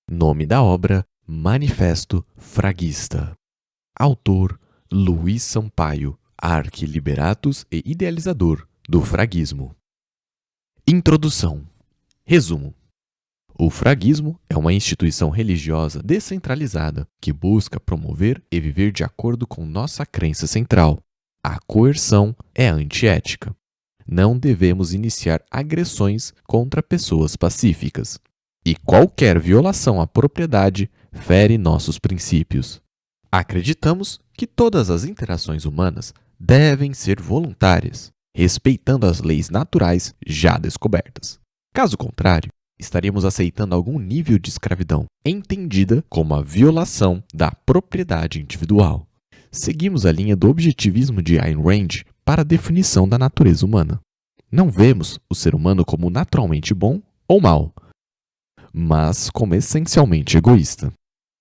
Nome da obra: Manifesto Fraguista. Autor: Luiz Sampaio, arquiliberatus e idealizador do fraguismo. Introdução. Resumo. O fraguismo é uma instituição religiosa descentralizada que busca promover e viver de acordo com nossa crença central. A coerção é antiética. Não devemos iniciar agressões contra pessoas pacíficas. E qualquer violação à propriedade fere nossos princípios. Acreditamos que todas as interações humanas devem ser voluntárias, respeitando as leis naturais já descobertas. Caso contrário, estaríamos aceitando algum nível de escravidão, entendida como a violação da propriedade individual. Seguimos a linha do objetivismo de Ayn Rand para a definição da natureza humana. Não vemos o ser humano como naturalmente bom ou mau, mas como essencialmente egoísta.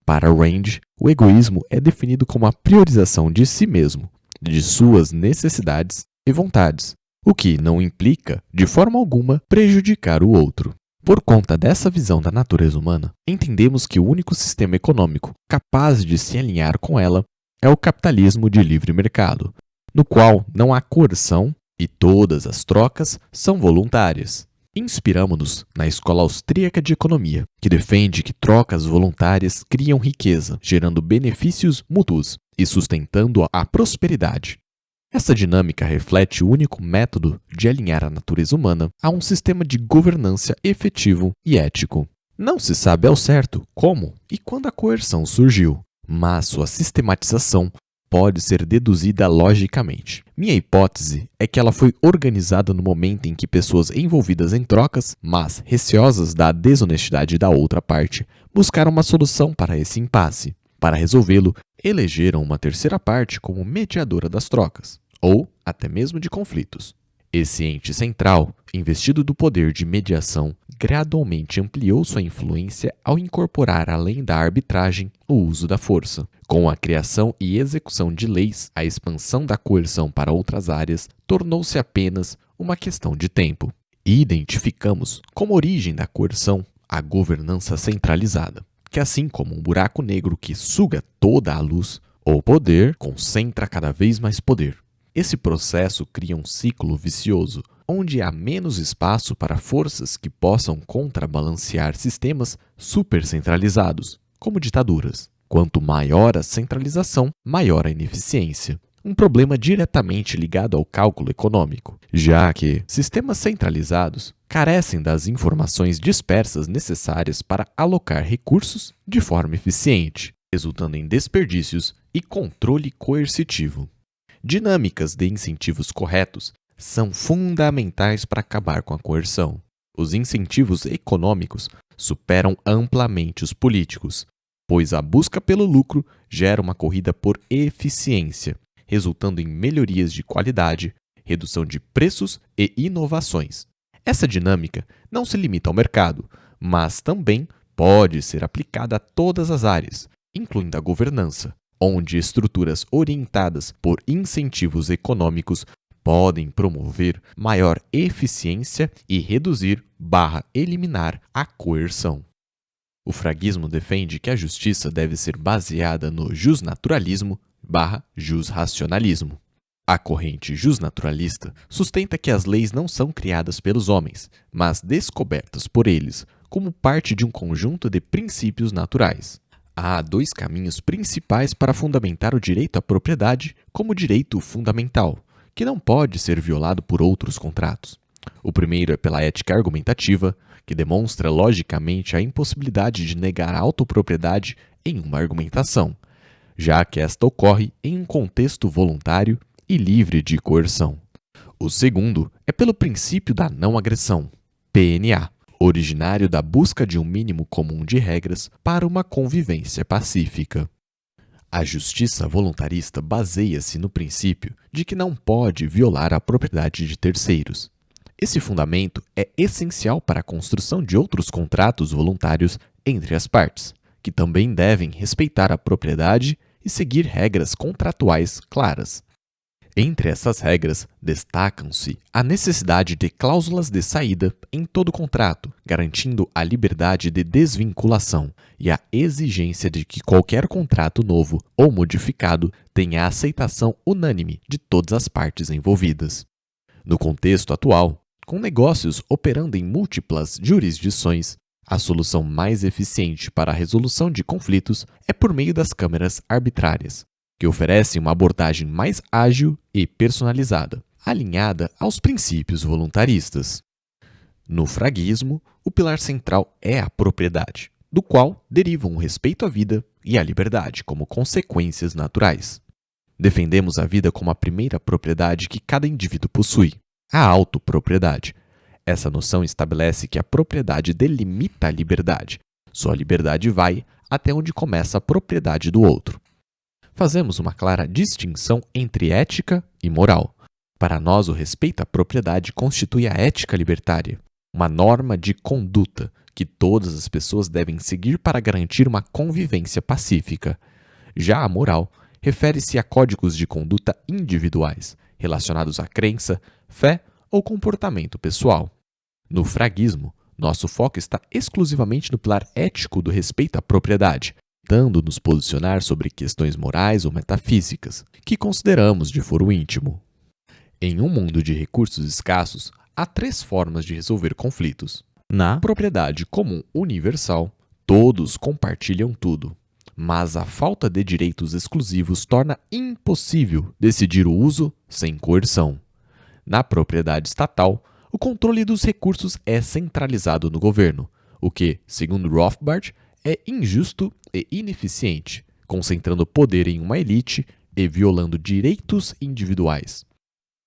Para Rand, o egoísmo é definido como a priorização de si mesmo, de suas necessidades e vontades, o que não implica, de forma alguma, prejudicar o outro. Por conta dessa visão da natureza humana, entendemos que o único sistema econômico capaz de se alinhar com ela é o capitalismo de livre mercado, no qual não há coerção e todas as trocas são voluntárias. Inspiramo-nos na Escola Austríaca de Economia, que defende que trocas voluntárias criam riqueza, gerando benefícios mútuos e sustentando a prosperidade. Essa dinâmica reflete o único método de alinhar a natureza humana a um sistema de governança efetivo e ético. Não se sabe ao certo como e quando a coerção surgiu, mas sua sistematização pode ser deduzida logicamente. Minha hipótese é que ela foi organizada no momento em que pessoas envolvidas em trocas, mas receosas da desonestidade da outra parte, buscaram uma solução para esse impasse. Para resolvê-lo, elegeram uma terceira parte como mediadora das trocas, ou até mesmo de conflitos. Esse ente central, investido do poder de mediação, gradualmente ampliou sua influência ao incorporar, além da arbitragem, o uso da força. Com a criação e execução de leis, a expansão da coerção para outras áreas tornou-se apenas uma questão de tempo. E identificamos como origem da coerção a governança centralizada, que assim como um buraco negro que suga toda a luz, o poder concentra cada vez mais poder. Esse processo cria um ciclo vicioso, onde há menos espaço para forças que possam contrabalancear sistemas supercentralizados, como ditaduras. Quanto maior a centralização, maior a ineficiência. Um problema diretamente ligado ao cálculo econômico, já que sistemas centralizados carecem das informações dispersas necessárias para alocar recursos de forma eficiente, resultando em desperdícios e controle coercitivo. Dinâmicas de incentivos corretos são fundamentais para acabar com a coerção. Os incentivos econômicos superam amplamente os políticos, pois a busca pelo lucro gera uma corrida por eficiência, resultando em melhorias de qualidade, redução de preços e inovações. Essa dinâmica não se limita ao mercado, mas também pode ser aplicada a todas as áreas, incluindo a governança, onde estruturas orientadas por incentivos econômicos podem promover maior eficiência e reduzir/eliminar a coerção. O fraguismo defende que a justiça deve ser baseada no jusnaturalismo/jusracionalismo. A corrente jusnaturalista sustenta que as leis não são criadas pelos homens, mas descobertas por eles, como parte de um conjunto de princípios naturais. Há dois caminhos principais para fundamentar o direito à propriedade como direito fundamental, que não pode ser violado por outros contratos. O primeiro é pela ética argumentativa, que demonstra logicamente a impossibilidade de negar a autopropriedade em uma argumentação, já que esta ocorre em um contexto voluntário e livre de coerção. O segundo é pelo princípio da não agressão, PNA, originário da busca de um mínimo comum de regras para uma convivência pacífica. A justiça voluntarista baseia-se no princípio de que não pode violar a propriedade de terceiros. Esse fundamento é essencial para a construção de outros contratos voluntários entre as partes, que também devem respeitar a propriedade e seguir regras contratuais claras. Entre essas regras, destacam-se a necessidade de cláusulas de saída em todo contrato, garantindo a liberdade de desvinculação, e a exigência de que qualquer contrato novo ou modificado tenha a aceitação unânime de todas as partes envolvidas. No contexto atual, com negócios operando em múltiplas jurisdições, a solução mais eficiente para a resolução de conflitos é por meio das câmaras arbitrárias, que oferecem uma abordagem mais ágil e personalizada, alinhada aos princípios voluntaristas. No fraguismo, o pilar central é a propriedade, do qual derivam o respeito à vida e à liberdade como consequências naturais. Defendemos a vida como a primeira propriedade que cada indivíduo possui, a autopropriedade. Essa noção estabelece que a propriedade delimita a liberdade. Sua liberdade vai até onde começa a propriedade do outro. Fazemos uma clara distinção entre ética e moral. Para nós, o respeito à propriedade constitui a ética libertária, uma norma de conduta que todas as pessoas devem seguir para garantir uma convivência pacífica. Já a moral refere-se a códigos de conduta individuais, relacionados à crença, fé ou comportamento pessoal. No fraguismo, nosso foco está exclusivamente no pilar ético do respeito à propriedade, tentando nos posicionar sobre questões morais ou metafísicas, que consideramos de foro íntimo. Em um mundo de recursos escassos, há 3 formas de resolver conflitos. Na propriedade comum universal, todos compartilham tudo, mas a falta de direitos exclusivos torna impossível decidir o uso sem coerção. Na propriedade estatal, o controle dos recursos é centralizado no governo, o que, segundo Rothbard, é injusto e ineficiente, concentrando poder em uma elite e violando direitos individuais.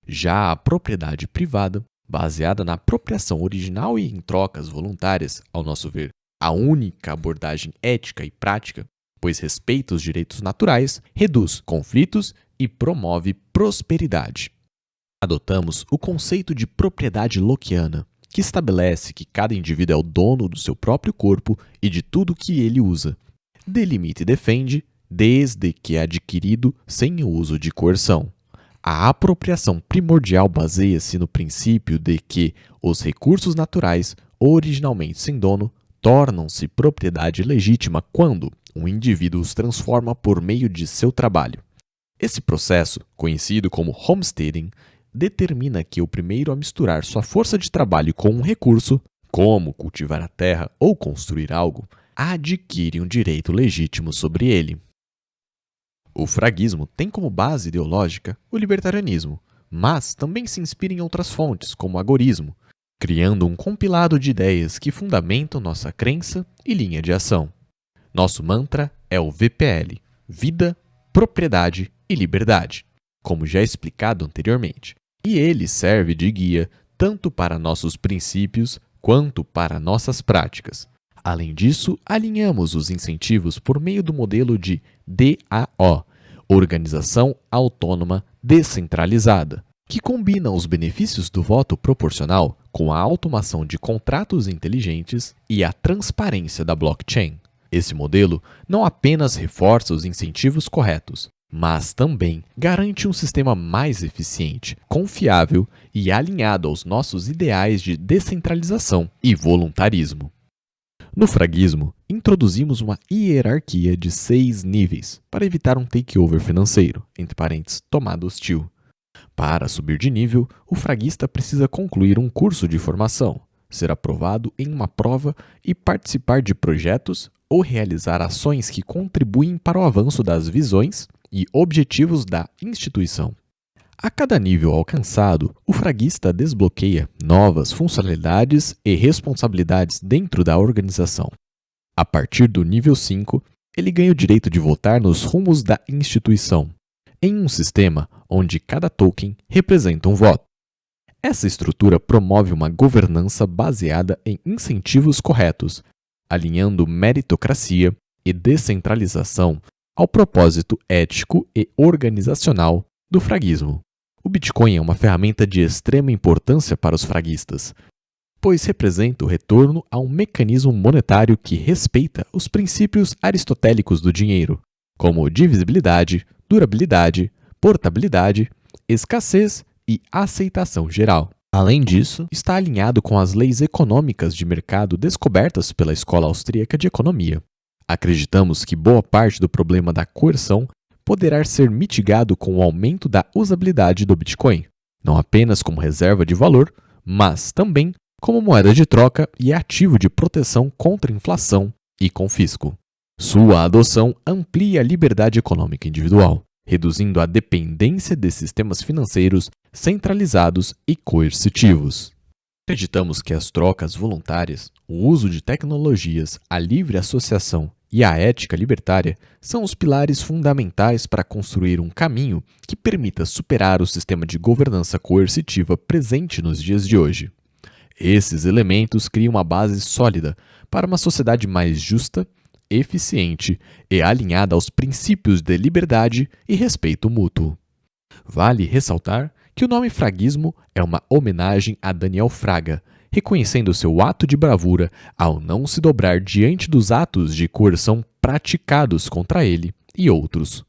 Já a propriedade privada, baseada na apropriação original e em trocas voluntárias, ao nosso ver, a única abordagem ética e prática, pois respeita os direitos naturais, reduz conflitos e promove prosperidade. Adotamos o conceito de propriedade lockeana, que estabelece que cada indivíduo é o dono do seu próprio corpo e de tudo que ele usa. Delimita e defende, desde que é adquirido sem o uso de coerção. A apropriação primordial baseia-se no princípio de que os recursos naturais, originalmente sem dono, tornam-se propriedade legítima quando um indivíduo os transforma por meio de seu trabalho. Esse processo, conhecido como homesteading, determina que o primeiro a misturar sua força de trabalho com um recurso, como cultivar a terra ou construir algo, adquire um direito legítimo sobre ele. O fraguismo tem como base ideológica o libertarianismo, mas também se inspira em outras fontes, como o agorismo, criando um compilado de ideias que fundamentam nossa crença e linha de ação. Nosso mantra é o VPL, Vida, Propriedade e Liberdade, como já explicado anteriormente, e ele serve de guia tanto para nossos princípios quanto para nossas práticas. Além disso, alinhamos os incentivos por meio do modelo de DAO, Organização Autônoma Descentralizada, que combina os benefícios do voto proporcional com a automação de contratos inteligentes e a transparência da blockchain. Esse modelo não apenas reforça os incentivos corretos, mas também garante um sistema mais eficiente, confiável e alinhado aos nossos ideais de descentralização e voluntarismo. No fraguismo, introduzimos uma hierarquia de 6 níveis para evitar um takeover financeiro, entre parênteses, tomada hostil. Para subir de nível, o fraguista precisa concluir um curso de formação, ser aprovado em uma prova e participar de projetos ou realizar ações que contribuem para o avanço das visões e objetivos da instituição. A cada nível alcançado, o fraguista desbloqueia novas funcionalidades e responsabilidades dentro da organização. A partir do nível 5, ele ganha o direito de votar nos rumos da instituição, em um sistema onde cada token representa um voto. Essa estrutura promove uma governança baseada em incentivos corretos, alinhando meritocracia e descentralização ao propósito ético e organizacional do fraguismo. O Bitcoin é uma ferramenta de extrema importância para os fraguistas, pois representa o retorno a um mecanismo monetário que respeita os princípios aristotélicos do dinheiro, como divisibilidade, durabilidade, portabilidade escassez e aceitação geral. Além disso, está alinhado com as leis econômicas de mercado descobertas pela Escola Austríaca de Economia. Acreditamos que boa parte do problema da coerção poderá ser mitigado com o aumento da usabilidade do Bitcoin, não apenas como reserva de valor, mas também como moeda de troca e ativo de proteção contra inflação e confisco. Sua adoção amplia a liberdade econômica individual, reduzindo a dependência de sistemas financeiros centralizados e coercitivos. Acreditamos que as trocas voluntárias, o uso de tecnologias, a livre associação e a ética libertária são os pilares fundamentais para construir um caminho que permita superar o sistema de governança coercitiva presente nos dias de hoje. Esses elementos criam uma base sólida para uma sociedade mais justa, eficiente e alinhada aos princípios de liberdade e respeito mútuo. Vale ressaltar que o nome fraguismo é uma homenagem a Daniel Fraga, reconhecendo seu ato de bravura ao não se dobrar diante dos atos de coerção praticados contra ele e outros.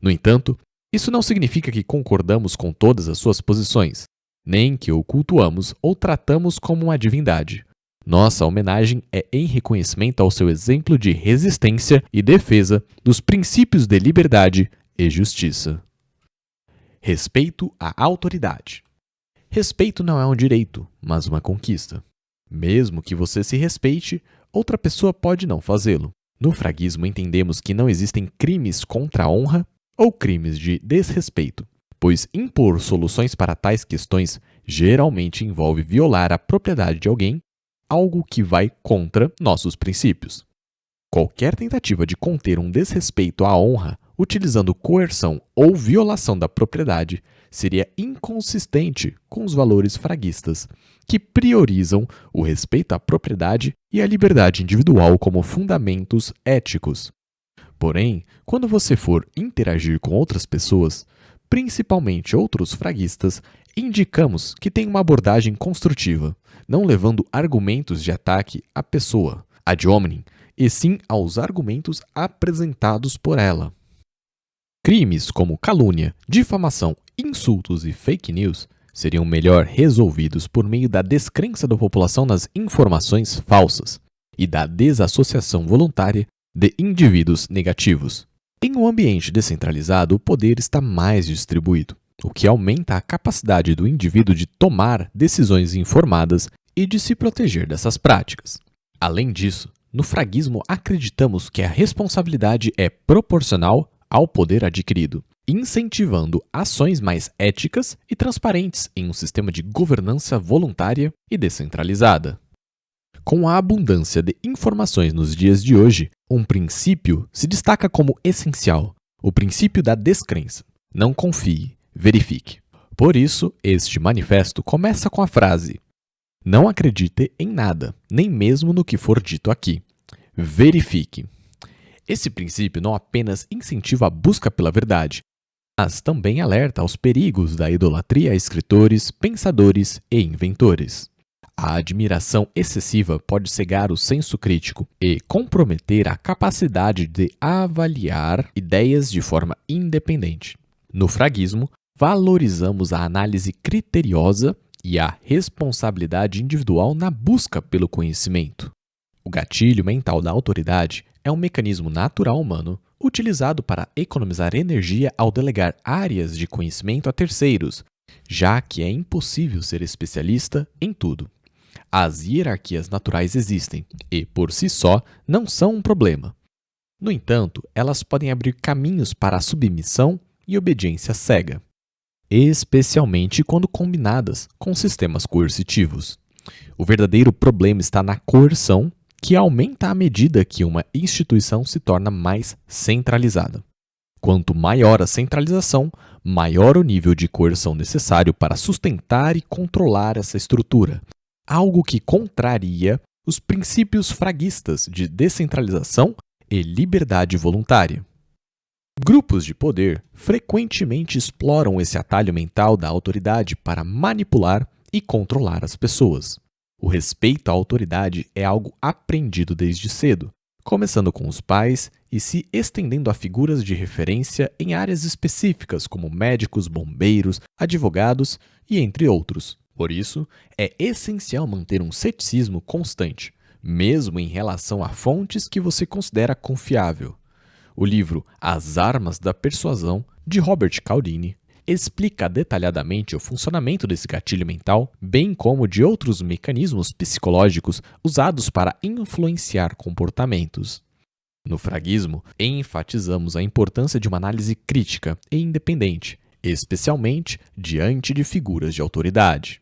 No entanto, isso não significa que concordamos com todas as suas posições, nem que o cultuamos ou tratamos como uma divindade. Nossa homenagem é em reconhecimento ao seu exemplo de resistência e defesa dos princípios de liberdade e justiça. Respeito à autoridade. Respeito não é um direito, mas uma conquista. Mesmo que você se respeite, outra pessoa pode não fazê-lo. No fraguismo entendemos que não existem crimes contra a honra ou crimes de desrespeito, pois impor soluções para tais questões geralmente envolve violar a propriedade de alguém, algo que vai contra nossos princípios. Qualquer tentativa de conter um desrespeito à honra utilizando coerção ou violação da propriedade seria inconsistente com os valores fraguistas, que priorizam o respeito à propriedade e à liberdade individual como fundamentos éticos. Porém, quando você for interagir com outras pessoas, principalmente outros fraguistas, indicamos que tem uma abordagem construtiva, não levando argumentos de ataque à pessoa, ad hominem, e sim aos argumentos apresentados por ela. Crimes como calúnia, difamação, insultos e fake news seriam melhor resolvidos por meio da descrença da população nas informações falsas e da desassociação voluntária de indivíduos negativos. Em um ambiente descentralizado, o poder está mais distribuído, o que aumenta a capacidade do indivíduo de tomar decisões informadas e de se proteger dessas práticas. Além disso, no fraguismo acreditamos que a responsabilidade é proporcional ao poder adquirido, incentivando ações mais éticas e transparentes em um sistema de governança voluntária e descentralizada. Com a abundância de informações nos dias de hoje, um princípio se destaca como essencial: o princípio da descrença. Não confie, verifique. Por isso, este manifesto começa com a frase: não acredite em nada, nem mesmo no que for dito aqui. Verifique. Esse princípio não apenas incentiva a busca pela verdade, mas também alerta aos perigos da idolatria a escritores, pensadores e inventores. A admiração excessiva pode cegar o senso crítico e comprometer a capacidade de avaliar ideias de forma independente. No fraguismo, valorizamos a análise criteriosa e a responsabilidade individual na busca pelo conhecimento. O gatilho mental da autoridade é um mecanismo natural humano utilizado para economizar energia ao delegar áreas de conhecimento a terceiros, já que é impossível ser especialista em tudo. As hierarquias naturais existem e, por si só, não são um problema. No entanto, elas podem abrir caminhos para a submissão e obediência cega, especialmente quando combinadas com sistemas coercitivos. O verdadeiro problema está na coerção, que aumenta à medida que uma instituição se torna mais centralizada. Quanto maior a centralização, maior o nível de coerção necessário para sustentar e controlar essa estrutura, algo que contraria os princípios fraguistas de descentralização e liberdade voluntária. Grupos de poder frequentemente exploram esse atalho mental da autoridade para manipular e controlar as pessoas. O respeito à autoridade é algo aprendido desde cedo, começando com os pais e se estendendo a figuras de referência em áreas específicas como médicos, bombeiros, advogados e entre outros. Por isso, é essencial manter um ceticismo constante, mesmo em relação a fontes que você considera confiável. O livro As Armas da Persuasão, de Robert Cialdini, explica detalhadamente o funcionamento desse gatilho mental, bem como de outros mecanismos psicológicos usados para influenciar comportamentos. No fraguismo, enfatizamos a importância de uma análise crítica e independente, especialmente diante de figuras de autoridade.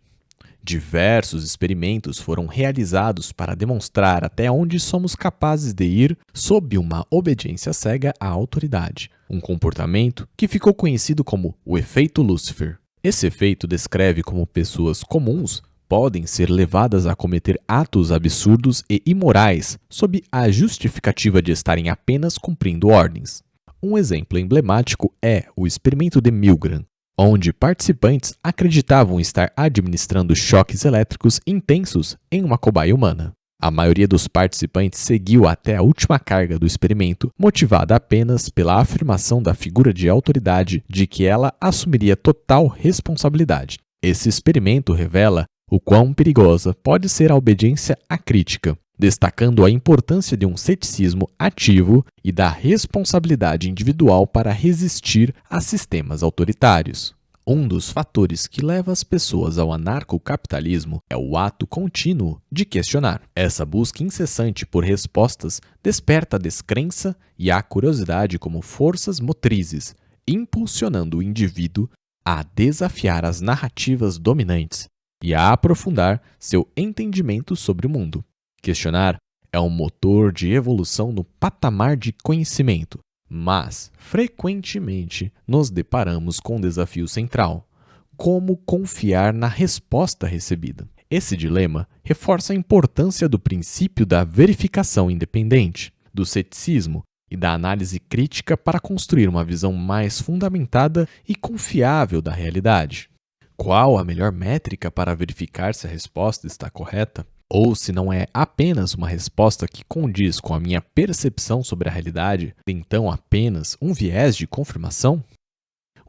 Diversos experimentos foram realizados para demonstrar até onde somos capazes de ir sob uma obediência cega à autoridade, um comportamento que ficou conhecido como o efeito Lúcifer. Esse efeito descreve como pessoas comuns podem ser levadas a cometer atos absurdos e imorais sob a justificativa de estarem apenas cumprindo ordens. Um exemplo emblemático é o experimento de Milgram, onde participantes acreditavam estar administrando choques elétricos intensos em uma cobaia humana. A maioria dos participantes seguiu até a última carga do experimento, motivada apenas pela afirmação da figura de autoridade de que ela assumiria total responsabilidade. Esse experimento revela o quão perigosa pode ser a obediência à crítica, destacando a importância de um ceticismo ativo e da responsabilidade individual para resistir a sistemas autoritários. Um dos fatores que leva as pessoas ao anarcocapitalismo é o ato contínuo de questionar. Essa busca incessante por respostas desperta a descrença e a curiosidade como forças motrizes, impulsionando o indivíduo a desafiar as narrativas dominantes e a aprofundar seu entendimento sobre o mundo. Questionar é um motor de evolução no patamar de conhecimento, mas, frequentemente, nos deparamos com um desafio central: como confiar na resposta recebida. Esse dilema reforça a importância do princípio da verificação independente, do ceticismo e da análise crítica para construir uma visão mais fundamentada e confiável da realidade. Qual a melhor métrica para verificar se a resposta está correta? Ou se não é apenas uma resposta que condiz com a minha percepção sobre a realidade, então apenas um viés de confirmação?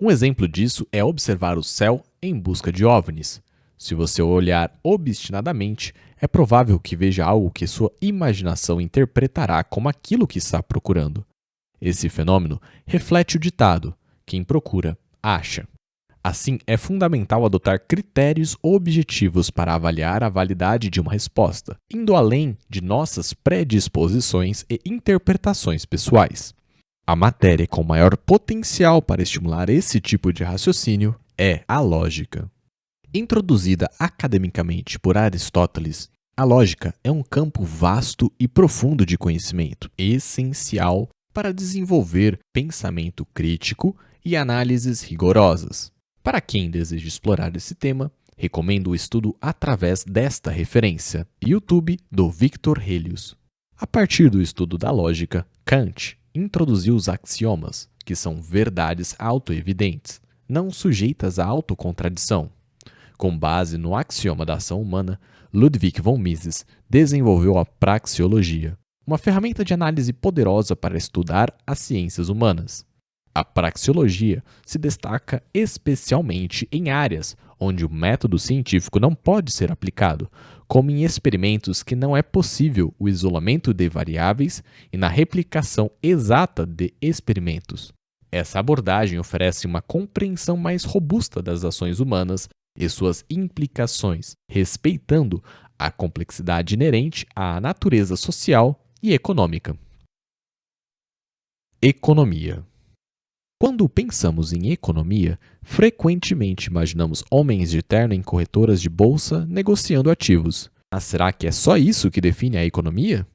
Um exemplo disso é observar o céu em busca de OVNIs. Se você olhar obstinadamente, é provável que veja algo que sua imaginação interpretará como aquilo que está procurando. Esse fenômeno reflete o ditado: quem procura, acha. Assim, é fundamental adotar critérios objetivos para avaliar a validade de uma resposta, indo além de nossas predisposições e interpretações pessoais. A matéria com maior potencial para estimular esse tipo de raciocínio é a lógica. Introduzida academicamente por Aristóteles, a lógica é um campo vasto e profundo de conhecimento, essencial para desenvolver pensamento crítico e análises rigorosas. Para quem deseja explorar esse tema, recomendo o estudo através desta referência, YouTube do Victor Helios. A partir do estudo da lógica, Kant introduziu os axiomas, que são verdades autoevidentes, não sujeitas à autocontradição. Com base no axioma da ação humana, Ludwig von Mises desenvolveu a praxeologia, uma ferramenta de análise poderosa para estudar as ciências humanas. A praxeologia se destaca especialmente em áreas onde o método científico não pode ser aplicado, como em experimentos que não é possível o isolamento de variáveis e na replicação exata de experimentos. Essa abordagem oferece uma compreensão mais robusta das ações humanas e suas implicações, respeitando a complexidade inerente à natureza social e econômica. Economia. Quando pensamos em economia, frequentemente imaginamos homens de terno em corretoras de bolsa negociando ativos. Mas será que é só isso que define a economia?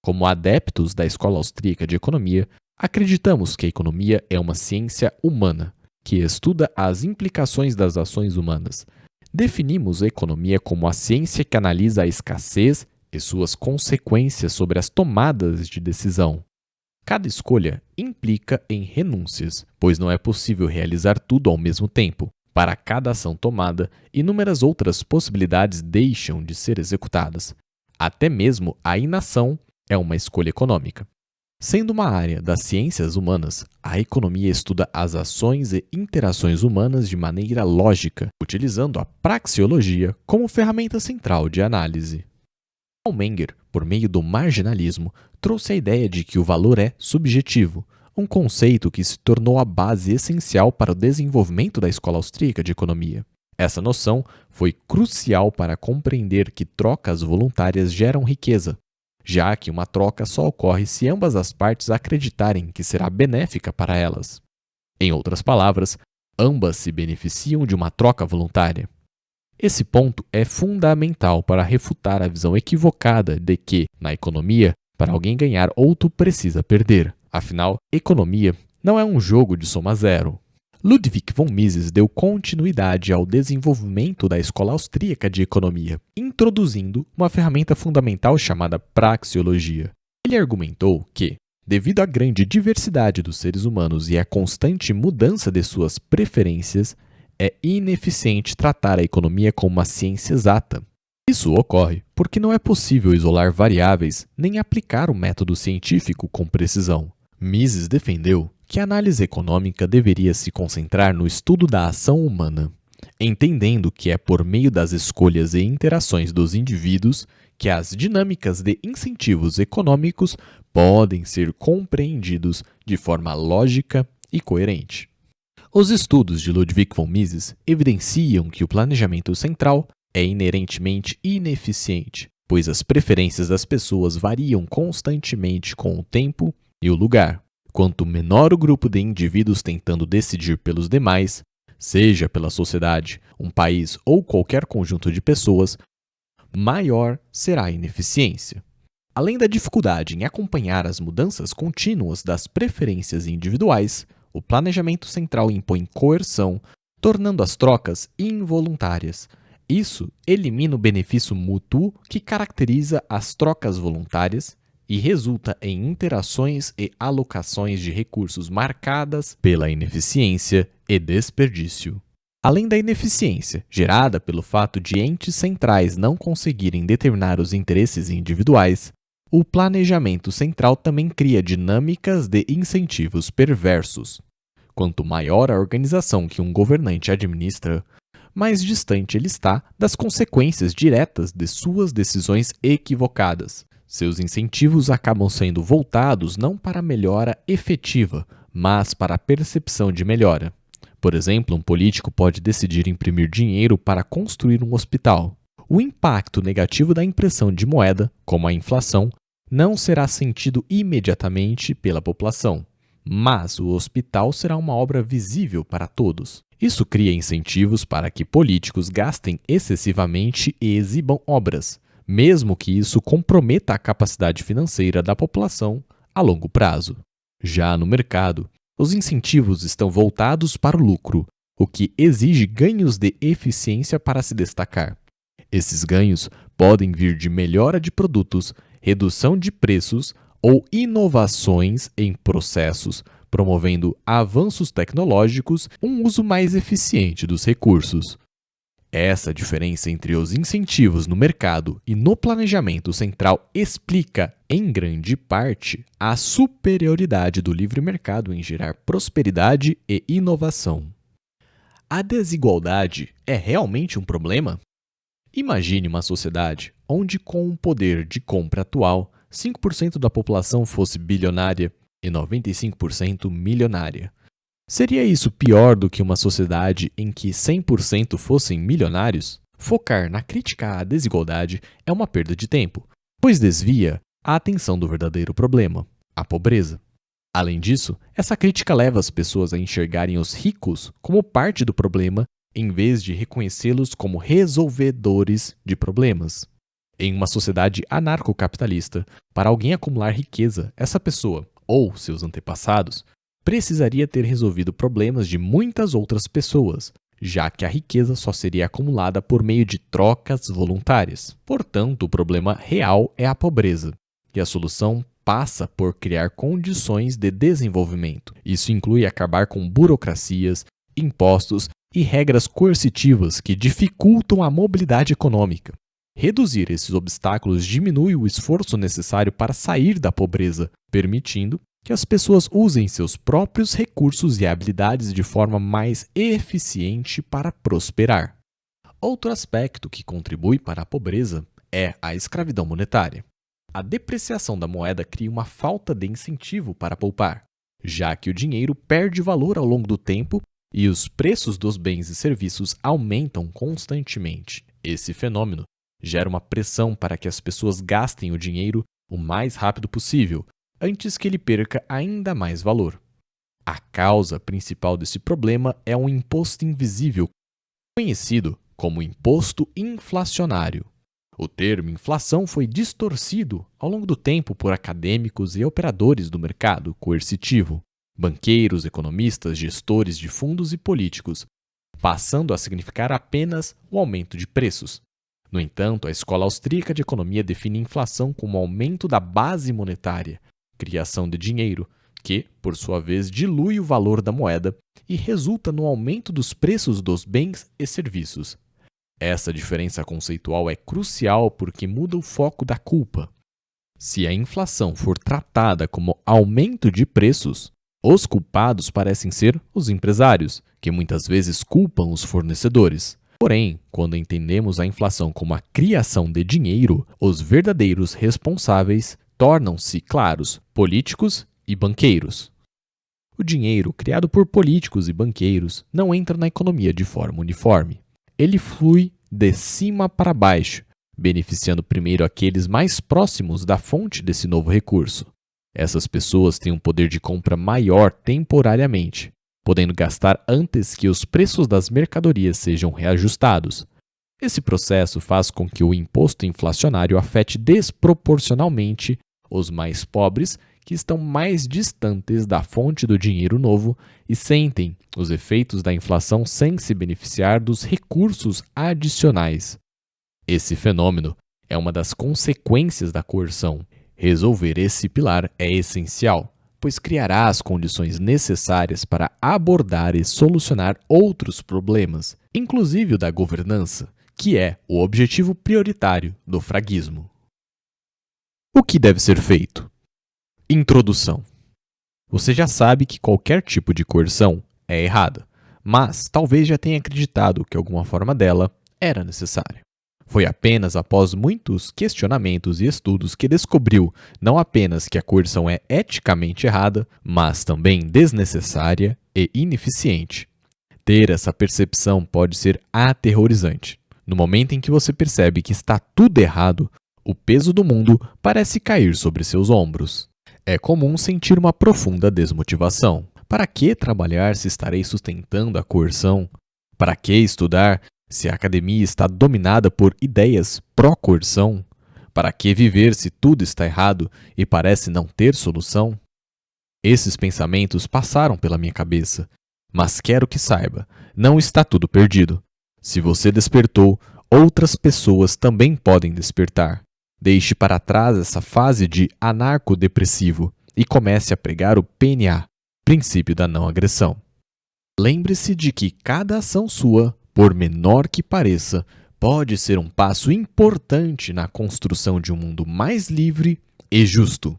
Como adeptos da Escola Austríaca de Economia, acreditamos que a economia é uma ciência humana, que estuda as implicações das ações humanas. Definimos a economia como a ciência que analisa a escassez e suas consequências sobre as tomadas de decisão. Cada escolha implica em renúncias, pois não é possível realizar tudo ao mesmo tempo. Para cada ação tomada, inúmeras outras possibilidades deixam de ser executadas. Até mesmo a inação é uma escolha econômica. Sendo uma área das ciências humanas, a economia estuda as ações e interações humanas de maneira lógica, utilizando a praxeologia como ferramenta central de análise. Karl Menger, por meio do marginalismo, trouxe a ideia de que o valor é subjetivo, um conceito que se tornou a base essencial para o desenvolvimento da Escola Austríaca de Economia. Essa noção foi crucial para compreender que trocas voluntárias geram riqueza, já que uma troca só ocorre se ambas as partes acreditarem que será benéfica para elas. Em outras palavras, ambas se beneficiam de uma troca voluntária. Esse ponto é fundamental para refutar a visão equivocada de que, na economia, para alguém ganhar, outro precisa perder. Afinal, economia não é um jogo de soma zero. Ludwig von Mises deu continuidade ao desenvolvimento da Escola Austríaca de Economia, introduzindo uma ferramenta fundamental chamada praxeologia. Ele argumentou que, devido à grande diversidade dos seres humanos e à constante mudança de suas preferências, é ineficiente tratar a economia como uma ciência exata. Isso ocorre porque não é possível isolar variáveis nem aplicar o método científico com precisão. Mises defendeu que a análise econômica deveria se concentrar no estudo da ação humana, entendendo que é por meio das escolhas e interações dos indivíduos que as dinâmicas de incentivos econômicos podem ser compreendidos de forma lógica e coerente. Os estudos de Ludwig von Mises evidenciam que o planejamento central é inerentemente ineficiente, pois as preferências das pessoas variam constantemente com o tempo e o lugar. Quanto menor o grupo de indivíduos tentando decidir pelos demais, seja pela sociedade, um país ou qualquer conjunto de pessoas, maior será a ineficiência. Além da dificuldade em acompanhar as mudanças contínuas das preferências individuais, o planejamento central impõe coerção, tornando as trocas involuntárias. Isso elimina o benefício mútuo que caracteriza as trocas voluntárias e resulta em interações e alocações de recursos marcadas pela ineficiência e desperdício. Além da ineficiência, gerada pelo fato de entes centrais não conseguirem determinar os interesses individuais, o planejamento central também cria dinâmicas de incentivos perversos. Quanto maior a organização que um governante administra, mais distante ele está das consequências diretas de suas decisões equivocadas. Seus incentivos acabam sendo voltados não para a melhora efetiva, mas para a percepção de melhora. Por exemplo, um político pode decidir imprimir dinheiro para construir um hospital. O impacto negativo da impressão de moeda, como a inflação, não será sentido imediatamente pela população, mas o hospital será uma obra visível para todos. Isso cria incentivos para que políticos gastem excessivamente e exibam obras, mesmo que isso comprometa a capacidade financeira da população a longo prazo. Já no mercado, os incentivos estão voltados para o lucro, o que exige ganhos de eficiência para se destacar. Esses ganhos podem vir de melhora de produtos, redução de preços ou inovações em processos, promovendo avanços tecnológicos e um uso mais eficiente dos recursos. Essa diferença entre os incentivos no mercado e no planejamento central explica, em grande parte, a superioridade do livre mercado em gerar prosperidade e inovação. A desigualdade é realmente um problema? Imagine uma sociedade onde, com o poder de compra atual, 5% da população fosse bilionária e 95% milionária. Seria isso pior do que uma sociedade em que 100% fossem milionários? Focar na crítica à desigualdade é uma perda de tempo, pois desvia a atenção do verdadeiro problema, a pobreza. Além disso, essa crítica leva as pessoas a enxergarem os ricos como parte do problema, em vez de reconhecê-los como resolvedores de problemas. Em uma sociedade anarcocapitalista, para alguém acumular riqueza, essa pessoa, ou seus antepassados, precisaria ter resolvido problemas de muitas outras pessoas, já que a riqueza só seria acumulada por meio de trocas voluntárias. Portanto, o problema real é a pobreza, e a solução passa por criar condições de desenvolvimento. Isso inclui acabar com burocracias, impostos e regras coercitivas que dificultam a mobilidade econômica. Reduzir esses obstáculos diminui o esforço necessário para sair da pobreza, permitindo que as pessoas usem seus próprios recursos e habilidades de forma mais eficiente para prosperar. Outro aspecto que contribui para a pobreza é a escravidão monetária. A depreciação da moeda cria uma falta de incentivo para poupar, já que o dinheiro perde valor ao longo do tempo e os preços dos bens e serviços aumentam constantemente. Esse fenômeno gera uma pressão para que as pessoas gastem o dinheiro o mais rápido possível, antes que ele perca ainda mais valor. A causa principal desse problema é um imposto invisível, conhecido como imposto inflacionário. O termo inflação foi distorcido ao longo do tempo por acadêmicos e operadores do mercado coercitivo, banqueiros, economistas, gestores de fundos e políticos, passando a significar apenas o aumento de preços. No entanto, a escola austríaca de economia define inflação como aumento da base monetária, criação de dinheiro, que, por sua vez, dilui o valor da moeda e resulta no aumento dos preços dos bens e serviços. Essa diferença conceitual é crucial porque muda o foco da culpa. Se a inflação for tratada como aumento de preços, os culpados parecem ser os empresários, que muitas vezes culpam os fornecedores. Porém, quando entendemos a inflação como a criação de dinheiro, os verdadeiros responsáveis tornam-se claros: políticos e banqueiros. O dinheiro criado por políticos e banqueiros não entra na economia de forma uniforme. Ele flui de cima para baixo, beneficiando primeiro aqueles mais próximos da fonte desse novo recurso. Essas pessoas têm um poder de compra maior temporariamente, podendo gastar antes que os preços das mercadorias sejam reajustados. Esse processo faz com que o imposto inflacionário afete desproporcionalmente os mais pobres, que estão mais distantes da fonte do dinheiro novo e sentem os efeitos da inflação sem se beneficiar dos recursos adicionais. Esse fenômeno é uma das consequências da coerção. Resolver esse pilar é essencial, pois criará as condições necessárias para abordar e solucionar outros problemas, inclusive o da governança, que é o objetivo prioritário do fraguismo. O que deve ser feito? Introdução. Você já sabe que qualquer tipo de coerção é errada, mas talvez já tenha acreditado que alguma forma dela era necessária. Foi apenas após muitos questionamentos e estudos que descobriu não apenas que a coerção é eticamente errada, mas também desnecessária e ineficiente. Ter essa percepção pode ser aterrorizante. No momento em que você percebe que está tudo errado, o peso do mundo parece cair sobre seus ombros. É comum sentir uma profunda desmotivação. Para que trabalhar se estarei sustentando a coerção? Para que estudar se a academia está dominada por ideias pró-coerção? Para que viver se tudo está errado e parece não ter solução? Esses pensamentos passaram pela minha cabeça, mas quero que saiba, não está tudo perdido. Se você despertou, outras pessoas também podem despertar. Deixe para trás essa fase de anarcodepressivo e comece a pregar o PNA, princípio da não agressão. Lembre-se de que cada ação sua, por menor que pareça, pode ser um passo importante na construção de um mundo mais livre e justo.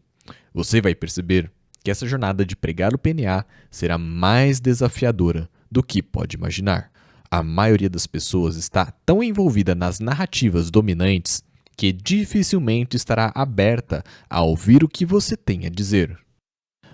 Você vai perceber que essa jornada de pregar o PNA será mais desafiadora do que pode imaginar. A maioria das pessoas está tão envolvida nas narrativas dominantes que dificilmente estará aberta a ouvir o que você tem a dizer.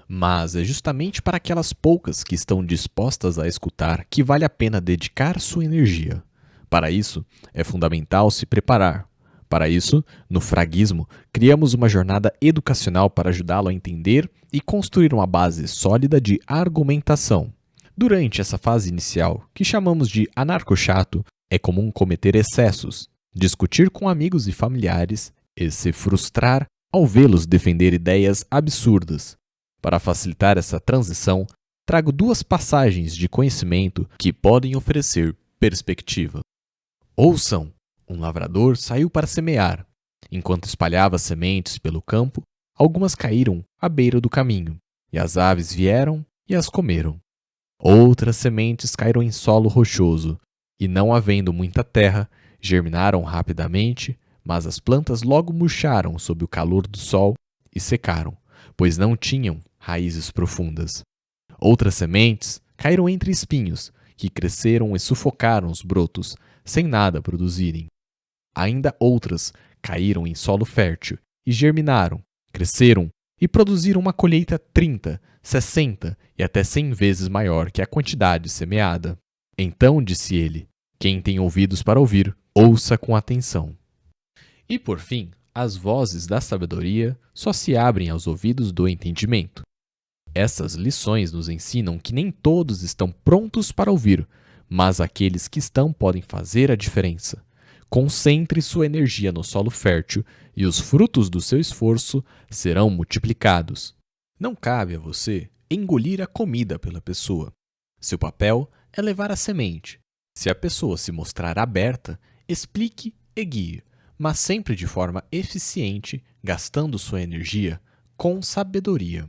Mas é justamente para aquelas poucas que estão dispostas a escutar que vale a pena dedicar sua energia. Para isso, é fundamental se preparar. Para isso, no fraguismo, criamos uma jornada educacional para ajudá-lo a entender e construir uma base sólida de argumentação. Durante essa fase inicial, que chamamos de anarcochato, é comum cometer excessos, discutir com amigos e familiares e se frustrar ao vê-los defender ideias absurdas. Para facilitar essa transição, trago duas passagens de conhecimento que podem oferecer perspectiva. Ouçam! Um lavrador saiu para semear. Enquanto espalhava sementes pelo campo, algumas caíram à beira do caminho, e as aves vieram e as comeram. Outras sementes caíram em solo rochoso, e não havendo muita terra, germinaram rapidamente, mas as plantas logo murcharam sob o calor do sol e secaram, pois não tinham raízes profundas. Outras sementes caíram entre espinhos, que cresceram e sufocaram os brotos, sem nada produzirem. Ainda outras caíram em solo fértil e germinaram, cresceram e produziram uma colheita 30, 60 e até 100 vezes maior que a quantidade semeada. Então disse ele: quem tem ouvidos para ouvir, ouça com atenção. E por fim, as vozes da sabedoria só se abrem aos ouvidos do entendimento. Essas lições nos ensinam que nem todos estão prontos para ouvir, mas aqueles que estão podem fazer a diferença. Concentre sua energia no solo fértil e os frutos do seu esforço serão multiplicados. Não cabe a você engolir a comida pela pessoa. Seu papel é levar a semente. Se a pessoa se mostrar aberta, explique e guie, mas sempre de forma eficiente, gastando sua energia com sabedoria.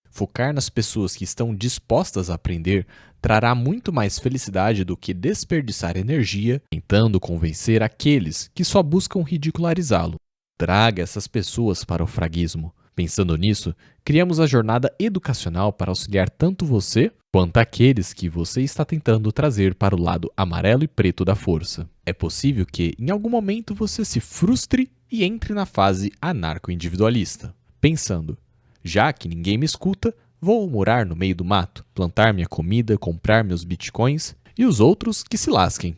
Focar nas pessoas que estão dispostas a aprender trará muito mais felicidade do que desperdiçar energia tentando convencer aqueles que só buscam ridicularizá-lo. Traga essas pessoas para o fraguismo. Pensando nisso, criamos a jornada educacional para auxiliar tanto você quanto aqueles que você está tentando trazer para o lado amarelo e preto da força. É possível que, em algum momento, você se frustre e entre na fase anarco-individualista, pensando: já que ninguém me escuta, vou morar no meio do mato, plantar minha comida, comprar meus bitcoins e os outros que se lasquem.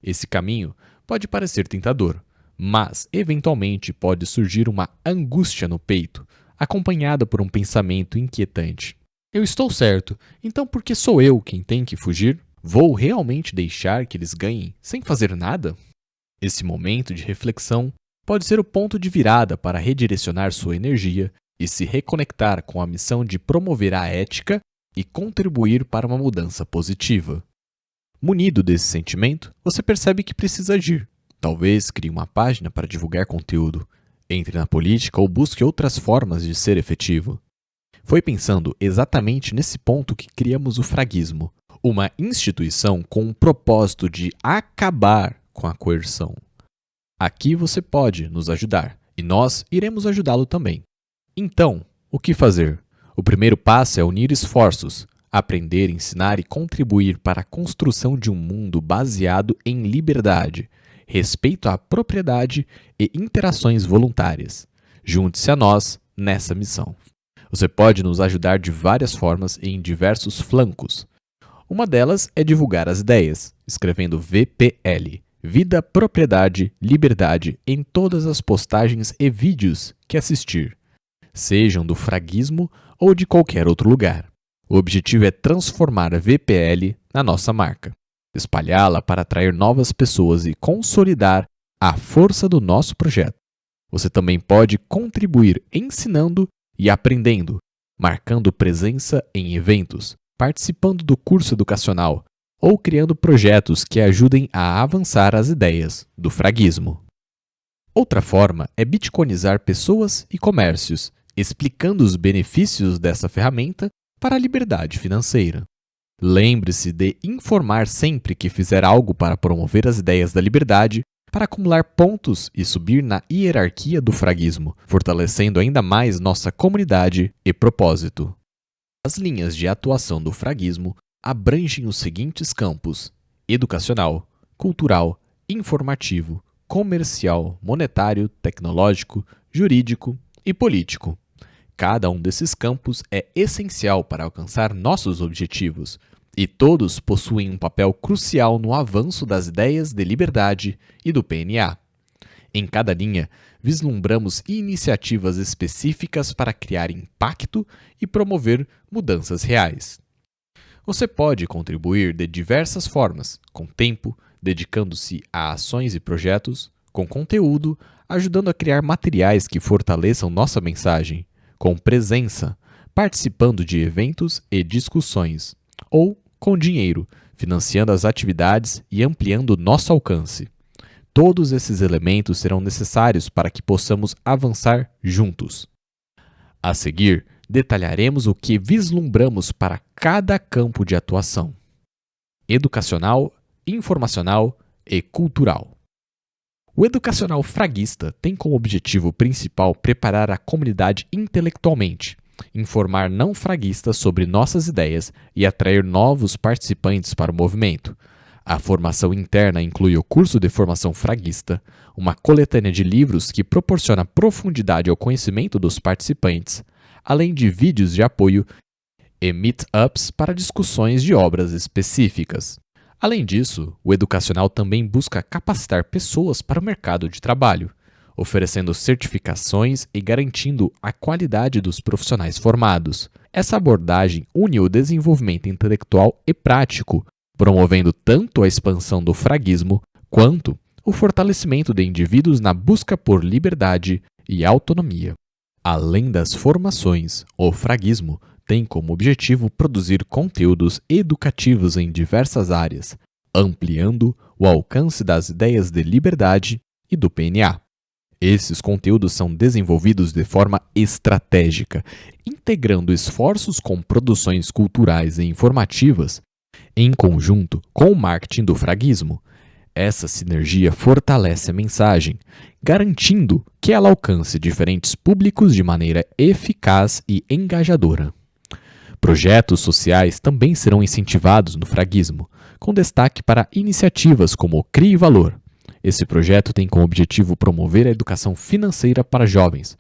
Esse caminho pode parecer tentador, mas eventualmente pode surgir uma angústia no peito, acompanhada por um pensamento inquietante. Eu estou certo, então por que sou eu quem tem que fugir? Vou realmente deixar que eles ganhem sem fazer nada? Esse momento de reflexão pode ser o ponto de virada para redirecionar sua energia e se reconectar com a missão de promover a ética e contribuir para uma mudança positiva. Munido desse sentimento, você percebe que precisa agir. Talvez crie uma página para divulgar conteúdo, entre na política ou busque outras formas de ser efetivo. Foi pensando exatamente nesse ponto que criamos o fraguismo, uma instituição com o propósito de acabar com a coerção. Aqui você pode nos ajudar, e nós iremos ajudá-lo também. Então, o que fazer? O primeiro passo é unir esforços, aprender, ensinar e contribuir para a construção de um mundo baseado em liberdade, respeito à propriedade e interações voluntárias. Junte-se a nós nessa missão. Você pode nos ajudar de várias formas e em diversos flancos. Uma delas é divulgar as ideias, escrevendo VPL, Vida, Propriedade, Liberdade, em todas as postagens e vídeos que assistir, sejam do fraguismo ou de qualquer outro lugar. O objetivo é transformar a VPL na nossa marca, espalhá-la para atrair novas pessoas e consolidar a força do nosso projeto. Você também pode contribuir ensinando e aprendendo, marcando presença em eventos, participando do curso educacional ou criando projetos que ajudem a avançar as ideias do fraguismo. Outra forma é bitcoinizar pessoas e comércios, explicando os benefícios dessa ferramenta para a liberdade financeira. Lembre-se de informar sempre que fizer algo para promover as ideias da liberdade, para acumular pontos e subir na hierarquia do fraguismo, fortalecendo ainda mais nossa comunidade e propósito. As linhas de atuação do fraguismo abrangem os seguintes campos: educacional, cultural, informativo, comercial, monetário, tecnológico, jurídico e político. Cada um desses campos é essencial para alcançar nossos objetivos, e todos possuem um papel crucial no avanço das ideias de liberdade e do PNA. Em cada linha, vislumbramos iniciativas específicas para criar impacto e promover mudanças reais. Você pode contribuir de diversas formas, com tempo, dedicando-se a ações e projetos, com conteúdo, ajudando a criar materiais que fortaleçam nossa mensagem, com presença, participando de eventos e discussões, ou com dinheiro, financiando as atividades e ampliando nosso alcance. Todos esses elementos serão necessários para que possamos avançar juntos. A seguir, detalharemos o que vislumbramos para cada campo de atuação: educacional, informacional e cultural. O educacional fraguista tem como objetivo principal preparar a comunidade intelectualmente, informar não fraguistas sobre nossas ideias e atrair novos participantes para o movimento. A formação interna inclui o curso de formação fraguista, uma coletânea de livros que proporciona profundidade ao conhecimento dos participantes, além de vídeos de apoio e meetups para discussões de obras específicas. Além disso, o educacional também busca capacitar pessoas para o mercado de trabalho, oferecendo certificações e garantindo a qualidade dos profissionais formados. Essa abordagem une o desenvolvimento intelectual e prático, promovendo tanto a expansão do fraguismo quanto o fortalecimento de indivíduos na busca por liberdade e autonomia. Além das formações, o fraguismo tem como objetivo produzir conteúdos educativos em diversas áreas, ampliando o alcance das ideias de liberdade e do PNA. Esses conteúdos são desenvolvidos de forma estratégica, integrando esforços com produções culturais e informativas, em conjunto com o marketing do fraguismo. Essa sinergia fortalece a mensagem, garantindo que ela alcance diferentes públicos de maneira eficaz e engajadora. Projetos sociais também serão incentivados no fraguismo, com destaque para iniciativas como o Crie Valor. Esse projeto tem como objetivo promover a educação financeira para jovens,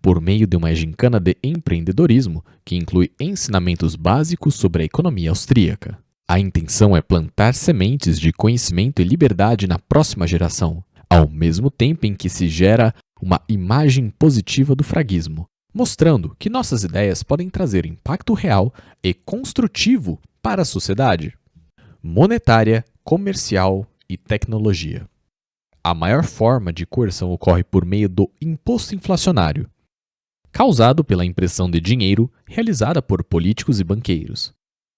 por meio de uma gincana de empreendedorismo que inclui ensinamentos básicos sobre a economia austríaca. A intenção é plantar sementes de conhecimento e liberdade na próxima geração, ao mesmo tempo em que se gera uma imagem positiva do fraguismo, mostrando que nossas ideias podem trazer impacto real e construtivo para a sociedade. Monetária, comercial e tecnologia. A maior forma de coerção ocorre por meio do imposto inflacionário, causado pela impressão de dinheiro realizada por políticos e banqueiros.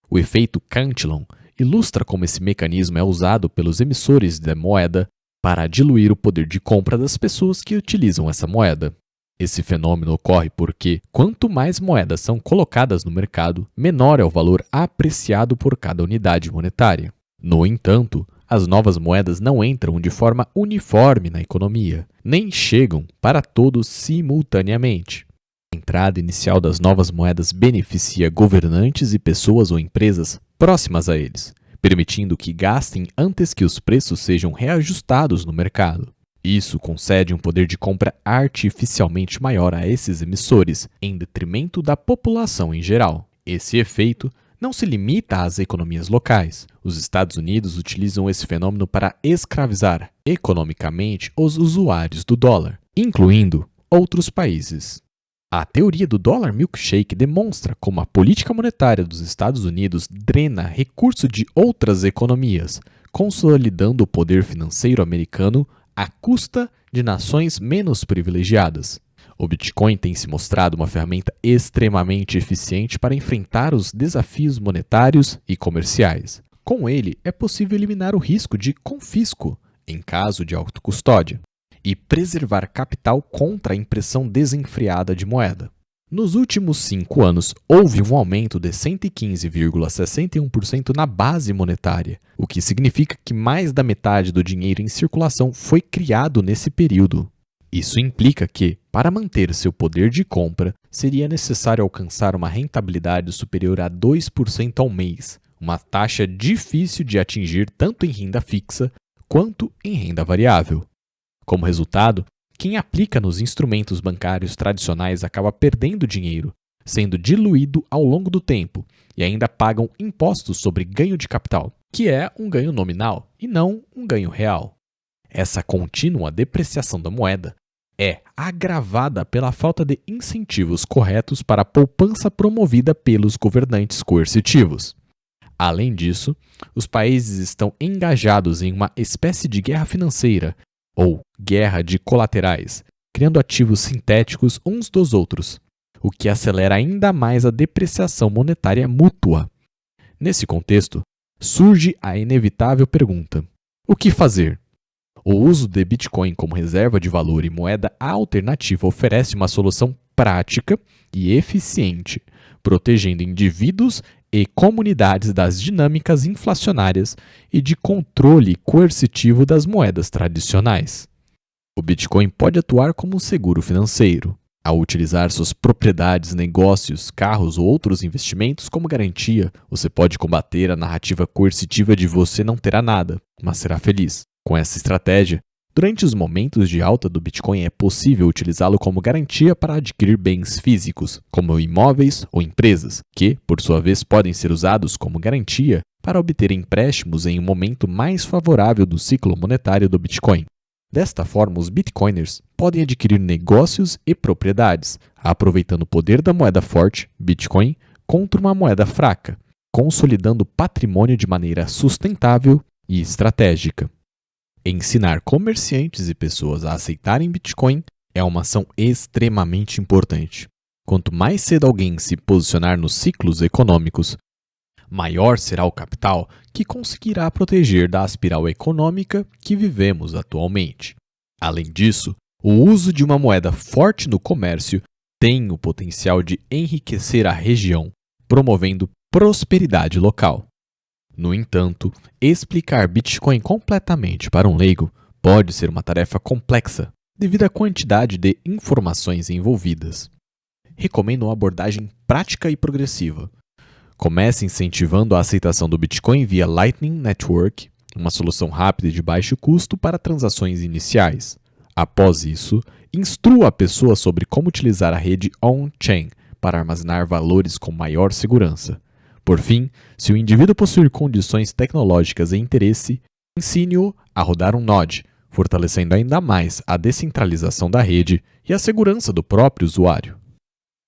O efeito Cantillon ilustra como esse mecanismo é usado pelos emissores de moeda para diluir o poder de compra das pessoas que utilizam essa moeda. Esse fenômeno ocorre porque, quanto mais moedas são colocadas no mercado, menor é o valor apreciado por cada unidade monetária. No entanto, as novas moedas não entram de forma uniforme na economia, nem chegam para todos simultaneamente. A entrada inicial das novas moedas beneficia governantes e pessoas ou empresas próximas a eles, permitindo que gastem antes que os preços sejam reajustados no mercado. Isso concede um poder de compra artificialmente maior a esses emissores, em detrimento da população em geral. Esse efeito não se limita às economias locais. Os Estados Unidos utilizam esse fenômeno para escravizar economicamente os usuários do dólar, incluindo outros países. A teoria do dólar milkshake demonstra como a política monetária dos Estados Unidos drena recursos de outras economias, consolidando o poder financeiro americano à custa de nações menos privilegiadas. O Bitcoin tem se mostrado uma ferramenta extremamente eficiente para enfrentar os desafios monetários e comerciais. Com ele, é possível eliminar o risco de confisco, em caso de autocustódia, e preservar capital contra a impressão desenfreada de moeda. Nos últimos 5 anos, houve um aumento de 115,61% na base monetária, o que significa que mais da metade do dinheiro em circulação foi criado nesse período. Isso implica que, para manter seu poder de compra, seria necessário alcançar uma rentabilidade superior a 2% ao mês, uma taxa difícil de atingir tanto em renda fixa quanto em renda variável. Como resultado, quem aplica nos instrumentos bancários tradicionais acaba perdendo dinheiro, sendo diluído ao longo do tempo, e ainda pagam impostos sobre ganho de capital, que é um ganho nominal e não um ganho real. Essa contínua depreciação da moeda é agravada pela falta de incentivos corretos para a poupança promovida pelos governantes coercitivos. Além disso, os países estão engajados em uma espécie de guerra financeira, ou guerra de colaterais, criando ativos sintéticos uns dos outros, o que acelera ainda mais a depreciação monetária mútua. Nesse contexto, surge a inevitável pergunta: o que fazer? O uso de Bitcoin como reserva de valor e moeda alternativa oferece uma solução prática e eficiente, protegendo indivíduos e comunidades das dinâmicas inflacionárias e de controle coercitivo das moedas tradicionais. O Bitcoin pode atuar como um seguro financeiro. Ao utilizar suas propriedades, negócios, carros ou outros investimentos como garantia, você pode combater a narrativa coercitiva de você não terá nada, mas será feliz. Com essa estratégia, durante os momentos de alta do Bitcoin é possível utilizá-lo como garantia para adquirir bens físicos, como imóveis ou empresas, que, por sua vez, podem ser usados como garantia para obter empréstimos em um momento mais favorável do ciclo monetário do Bitcoin. Desta forma, os Bitcoiners podem adquirir negócios e propriedades, aproveitando o poder da moeda forte, Bitcoin, contra uma moeda fraca, consolidando o patrimônio de maneira sustentável e estratégica. Ensinar comerciantes e pessoas a aceitarem Bitcoin é uma ação extremamente importante. Quanto mais cedo alguém se posicionar nos ciclos econômicos, maior será o capital que conseguirá proteger da espiral econômica que vivemos atualmente. Além disso, o uso de uma moeda forte no comércio tem o potencial de enriquecer a região, promovendo prosperidade local. No entanto, explicar Bitcoin completamente para um leigo pode ser uma tarefa complexa devido à quantidade de informações envolvidas. Recomendo uma abordagem prática e progressiva. Comece incentivando a aceitação do Bitcoin via Lightning Network, uma solução rápida e de baixo custo para transações iniciais. Após isso, instrua a pessoa sobre como utilizar a rede on-chain para armazenar valores com maior segurança. Por fim, se o indivíduo possuir condições tecnológicas e interesse, ensine-o a rodar um node, fortalecendo ainda mais a descentralização da rede e a segurança do próprio usuário.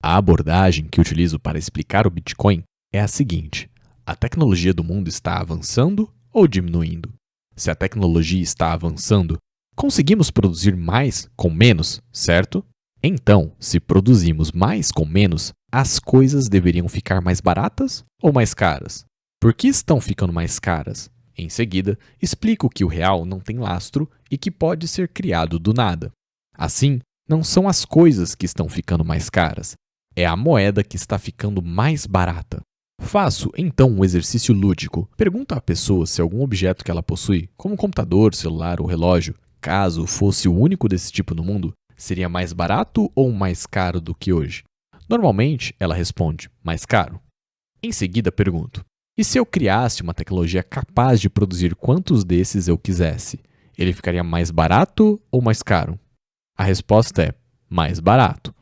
A abordagem que utilizo para explicar o Bitcoin é a seguinte: a tecnologia do mundo está avançando ou diminuindo? Se a tecnologia está avançando, conseguimos produzir mais com menos, certo? Então, se produzimos mais com menos, as coisas deveriam ficar mais baratas ou mais caras? Por que estão ficando mais caras? Em seguida, explico que o real não tem lastro e que pode ser criado do nada. Assim, não são as coisas que estão ficando mais caras, é a moeda que está ficando mais barata. Faço, então, um exercício lúdico. Pergunto à pessoa se algum objeto que ela possui, como um computador, celular ou relógio, caso fosse o único desse tipo no mundo, seria mais barato ou mais caro do que hoje? Normalmente, ela responde, mais caro. Em seguida, pergunto, e se eu criasse uma tecnologia capaz de produzir quantos desses eu quisesse? Ele ficaria mais barato ou mais caro? A resposta é, mais barato.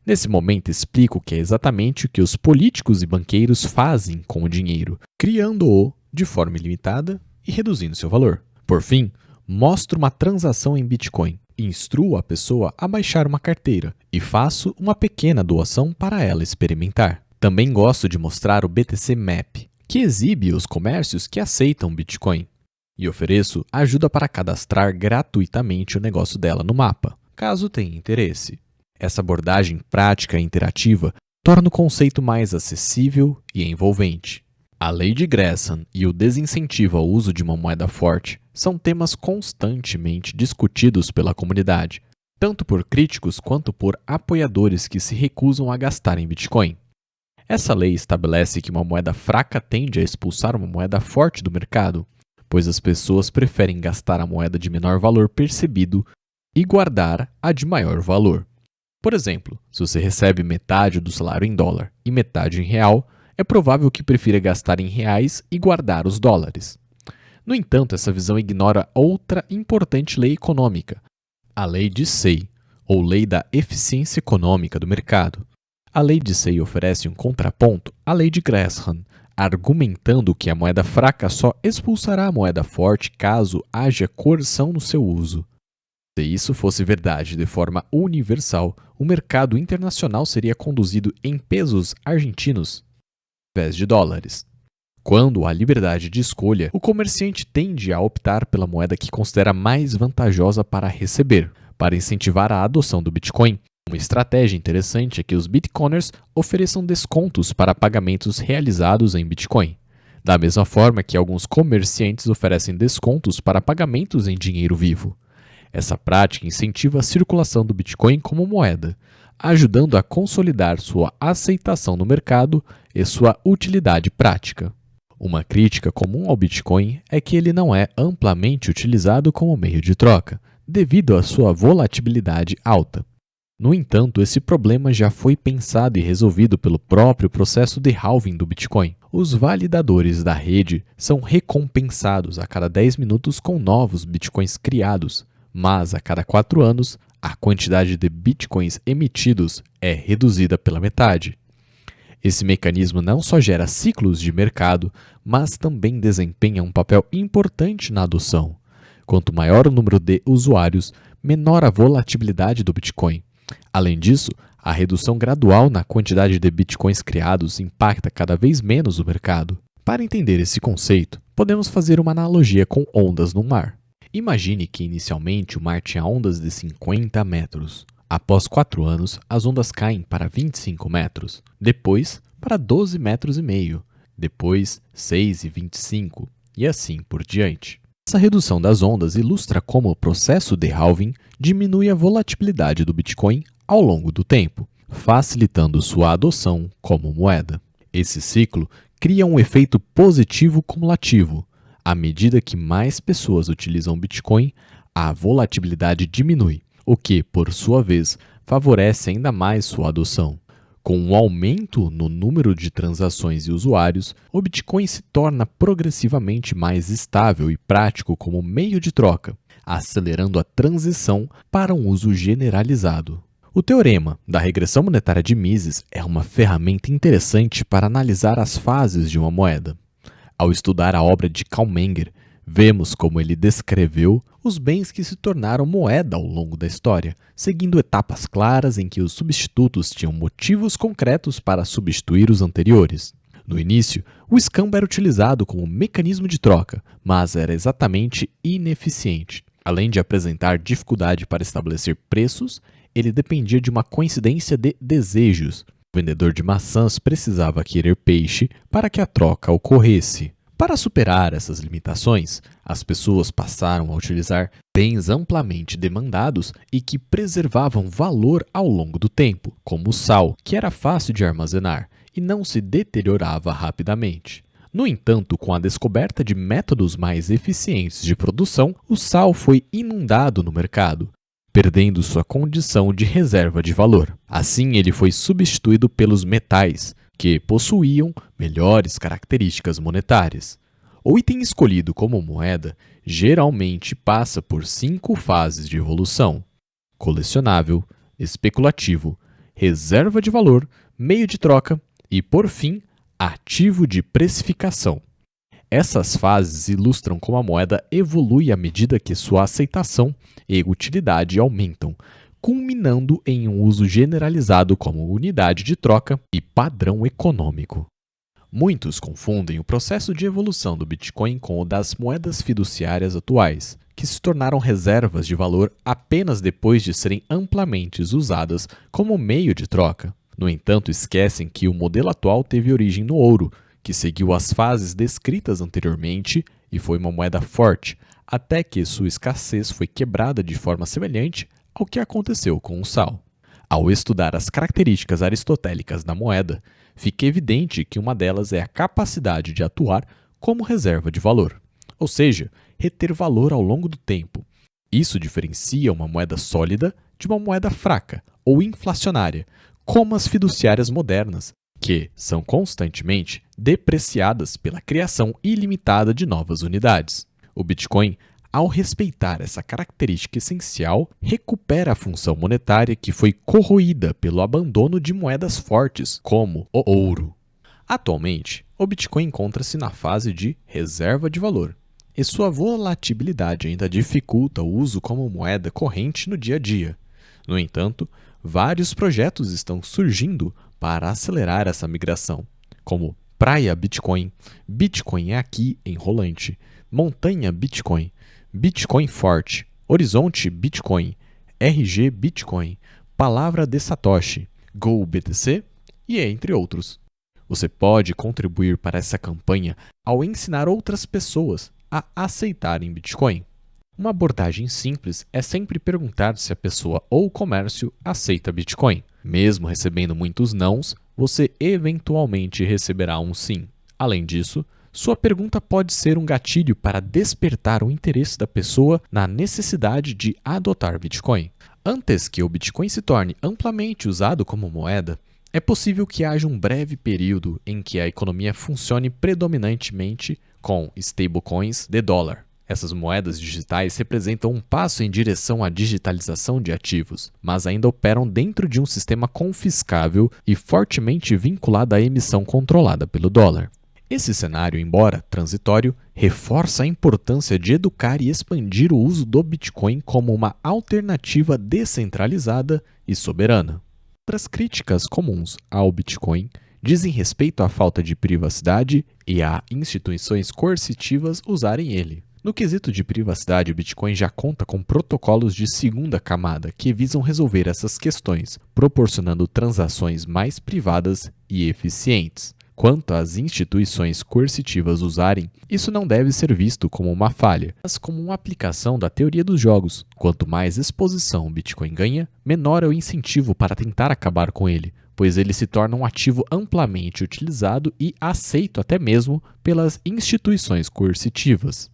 Nesse momento, explico que é exatamente o que os políticos e banqueiros fazem com o dinheiro, criando-o de forma ilimitada e reduzindo seu valor. Por fim, mostro uma transação em Bitcoin, instruo a pessoa a baixar uma carteira e faço uma pequena doação para ela experimentar. Também gosto de mostrar o BTC Map, que exibe os comércios que aceitam Bitcoin, e ofereço ajuda para cadastrar gratuitamente o negócio dela no mapa, caso tenha interesse. Essa abordagem prática e interativa torna o conceito mais acessível e envolvente. A lei de Gresham e o desincentivo ao uso de uma moeda forte são temas constantemente discutidos pela comunidade, tanto por críticos quanto por apoiadores que se recusam a gastar em Bitcoin. Essa lei estabelece que uma moeda fraca tende a expulsar uma moeda forte do mercado, pois as pessoas preferem gastar a moeda de menor valor percebido e guardar a de maior valor. Por exemplo, se você recebe metade do salário em dólar e metade em real, é provável que prefira gastar em reais e guardar os dólares. No entanto, essa visão ignora outra importante lei econômica, a lei de Say, ou lei da eficiência econômica do mercado. A lei de Say oferece um contraponto à lei de Gresham, argumentando que a moeda fraca só expulsará a moeda forte caso haja coerção no seu uso. Se isso fosse verdade de forma universal, o mercado internacional seria conduzido em pesos argentinos ao invés de dólares. Quando há liberdade de escolha, o comerciante tende a optar pela moeda que considera mais vantajosa para receber. Para incentivar a adoção do Bitcoin, uma estratégia interessante é que os Bitcoiners ofereçam descontos para pagamentos realizados em Bitcoin, da mesma forma que alguns comerciantes oferecem descontos para pagamentos em dinheiro vivo. Essa prática incentiva a circulação do Bitcoin como moeda, ajudando a consolidar sua aceitação no mercado e sua utilidade prática. Uma crítica comum ao Bitcoin é que ele não é amplamente utilizado como meio de troca, devido à sua volatilidade alta. No entanto, esse problema já foi pensado e resolvido pelo próprio processo de halving do Bitcoin. Os validadores da rede são recompensados a cada 10 minutos com novos Bitcoins criados, mas a cada 4 anos, a quantidade de Bitcoins emitidos é reduzida pela metade. Esse mecanismo não só gera ciclos de mercado, mas também desempenha um papel importante na adoção. Quanto maior o número de usuários, menor a volatilidade do Bitcoin. Além disso, a redução gradual na quantidade de bitcoins criados impacta cada vez menos o mercado. Para entender esse conceito, podemos fazer uma analogia com ondas no mar. Imagine que inicialmente o mar tinha ondas de 50 metros. Após 4 anos, as ondas caem para 25 metros, depois para 12,5 metros, depois 6,25 e assim por diante. Essa redução das ondas ilustra como o processo de halving diminui a volatilidade do Bitcoin ao longo do tempo, facilitando sua adoção como moeda. Esse ciclo cria um efeito positivo cumulativo. À medida que mais pessoas utilizam o Bitcoin, a volatilidade diminui, o que, por sua vez, favorece ainda mais sua adoção. Com um aumento no número de transações e usuários, o Bitcoin se torna progressivamente mais estável e prático como meio de troca, acelerando a transição para um uso generalizado. O teorema da regressão monetária de Mises é uma ferramenta interessante para analisar as fases de uma moeda. Ao estudar a obra de Carl Menger, vemos como ele descreveu os bens que se tornaram moeda ao longo da história, seguindo etapas claras em que os substitutos tinham motivos concretos para substituir os anteriores. No início, o escambo era utilizado como mecanismo de troca, mas era exatamente ineficiente. Além de apresentar dificuldade para estabelecer preços, ele dependia de uma coincidência de desejos. O vendedor de maçãs precisava querer peixe para que a troca ocorresse. Para superar essas limitações, as pessoas passaram a utilizar bens amplamente demandados e que preservavam valor ao longo do tempo, como o sal, que era fácil de armazenar e não se deteriorava rapidamente. No entanto, com a descoberta de métodos mais eficientes de produção, o sal foi inundado no mercado, perdendo sua condição de reserva de valor. Assim, ele foi substituído pelos metais, que possuíam melhores características monetárias. O item escolhido como moeda geralmente passa por 5 fases de evolução: colecionável, especulativo, reserva de valor, meio de troca e, por fim, ativo de precificação. Essas fases ilustram como a moeda evolui à medida que sua aceitação e utilidade aumentam, culminando em um uso generalizado como unidade de troca e padrão econômico. Muitos confundem o processo de evolução do Bitcoin com o das moedas fiduciárias atuais, que se tornaram reservas de valor apenas depois de serem amplamente usadas como meio de troca. No entanto, esquecem que o modelo atual teve origem no ouro, que seguiu as fases descritas anteriormente e foi uma moeda forte, até que sua escassez foi quebrada de forma semelhante ao que aconteceu com o sal. Ao estudar as características aristotélicas da moeda, fica evidente que uma delas é a capacidade de atuar como reserva de valor, ou seja, reter valor ao longo do tempo. Isso diferencia uma moeda sólida de uma moeda fraca ou inflacionária, como as fiduciárias modernas, que são constantemente depreciadas pela criação ilimitada de novas unidades. O Bitcoin, ao respeitar essa característica essencial, recupera a função monetária que foi corroída pelo abandono de moedas fortes, como o ouro. Atualmente, o Bitcoin encontra-se na fase de reserva de valor, e sua volatilidade ainda dificulta o uso como moeda corrente no dia a dia. No entanto, vários projetos estão surgindo para acelerar essa migração, como Praia Bitcoin, Bitcoin é aqui em Rolante, Montanha Bitcoin, Bitcoin Forte, Horizonte Bitcoin, RG Bitcoin, Palavra de Satoshi, GoBTC e entre outros. Você pode contribuir para essa campanha ao ensinar outras pessoas a aceitarem Bitcoin. Uma abordagem simples é sempre perguntar se a pessoa ou o comércio aceita Bitcoin. Mesmo recebendo muitos nãos, você eventualmente receberá um sim. Além disso, Sua pergunta pode ser um gatilho para despertar o interesse da pessoa na necessidade de adotar Bitcoin. Antes que o Bitcoin se torne amplamente usado como moeda, é possível que haja um breve período em que a economia funcione predominantemente com stablecoins de dólar. Essas moedas digitais representam um passo em direção à digitalização de ativos, mas ainda operam dentro de um sistema confiscável e fortemente vinculado à emissão controlada pelo dólar. Esse cenário, embora transitório, reforça a importância de educar e expandir o uso do Bitcoin como uma alternativa descentralizada e soberana. Outras críticas comuns ao Bitcoin dizem respeito à falta de privacidade e a instituições coercitivas usarem ele. No quesito de privacidade, o Bitcoin já conta com protocolos de segunda camada que visam resolver essas questões, proporcionando transações mais privadas e eficientes. Quanto às instituições coercitivas usarem, isso não deve ser visto como uma falha, mas como uma aplicação da teoria dos jogos. Quanto mais exposição o Bitcoin ganha, menor é o incentivo para tentar acabar com ele, pois ele se torna um ativo amplamente utilizado e aceito até mesmo pelas instituições coercitivas.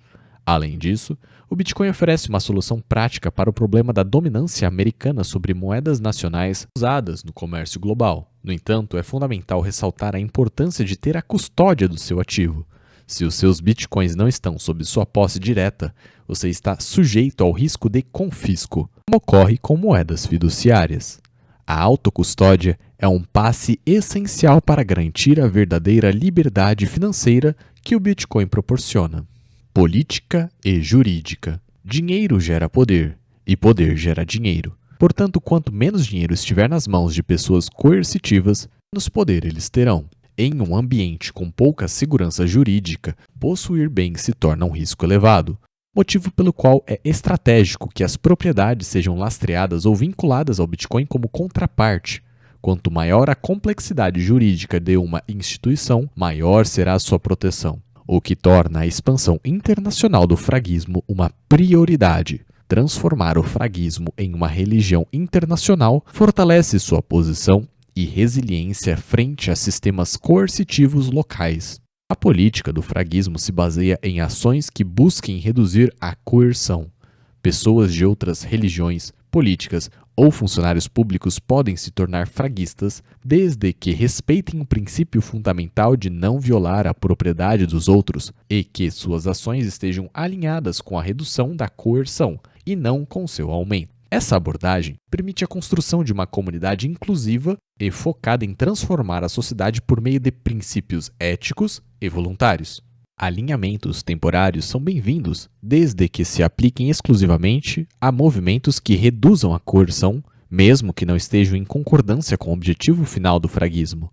Além disso, o Bitcoin oferece uma solução prática para o problema da dominância americana sobre moedas nacionais usadas no comércio global. No entanto, é fundamental ressaltar a importância de ter a custódia do seu ativo. Se os seus bitcoins não estão sob sua posse direta, você está sujeito ao risco de confisco, como ocorre com moedas fiduciárias. A autocustódia é um passe essencial para garantir a verdadeira liberdade financeira que o Bitcoin proporciona. Política e jurídica. Dinheiro gera poder, e poder gera dinheiro. Portanto, quanto menos dinheiro estiver nas mãos de pessoas coercitivas, menos poder eles terão. Em um ambiente com pouca segurança jurídica, possuir bens se torna um risco elevado, motivo pelo qual é estratégico que as propriedades sejam lastreadas ou vinculadas ao Bitcoin como contraparte. Quanto maior a complexidade jurídica de uma instituição, maior será a sua proteção, o que torna a expansão internacional do fraguismo uma prioridade. Transformar o fraguismo em uma religião internacional fortalece sua posição e resiliência frente a sistemas coercitivos locais. A política do fraguismo se baseia em ações que busquem reduzir a coerção. Pessoas de outras religiões, políticas ou funcionários públicos podem se tornar fraguistas desde que respeitem o princípio fundamental de não violar a propriedade dos outros e que suas ações estejam alinhadas com a redução da coerção e não com seu aumento. Essa abordagem permite a construção de uma comunidade inclusiva e focada em transformar a sociedade por meio de princípios éticos e voluntários. Alinhamentos temporários são bem-vindos, desde que se apliquem exclusivamente a movimentos que reduzam a coerção, mesmo que não estejam em concordância com o objetivo final do fraguismo.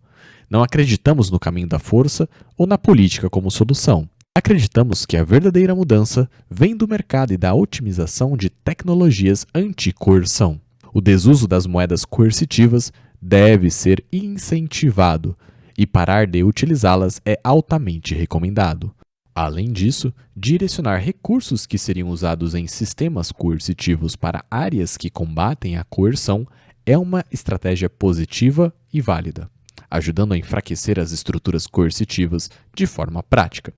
Não acreditamos no caminho da força ou na política como solução. Acreditamos que a verdadeira mudança vem do mercado e da otimização de tecnologias anti-coerção. O desuso das moedas coercitivas deve ser incentivado e parar de utilizá-las é altamente recomendado. Além disso, direcionar recursos que seriam usados em sistemas coercitivos para áreas que combatem a coerção é uma estratégia positiva e válida, ajudando a enfraquecer as estruturas coercitivas de forma prática.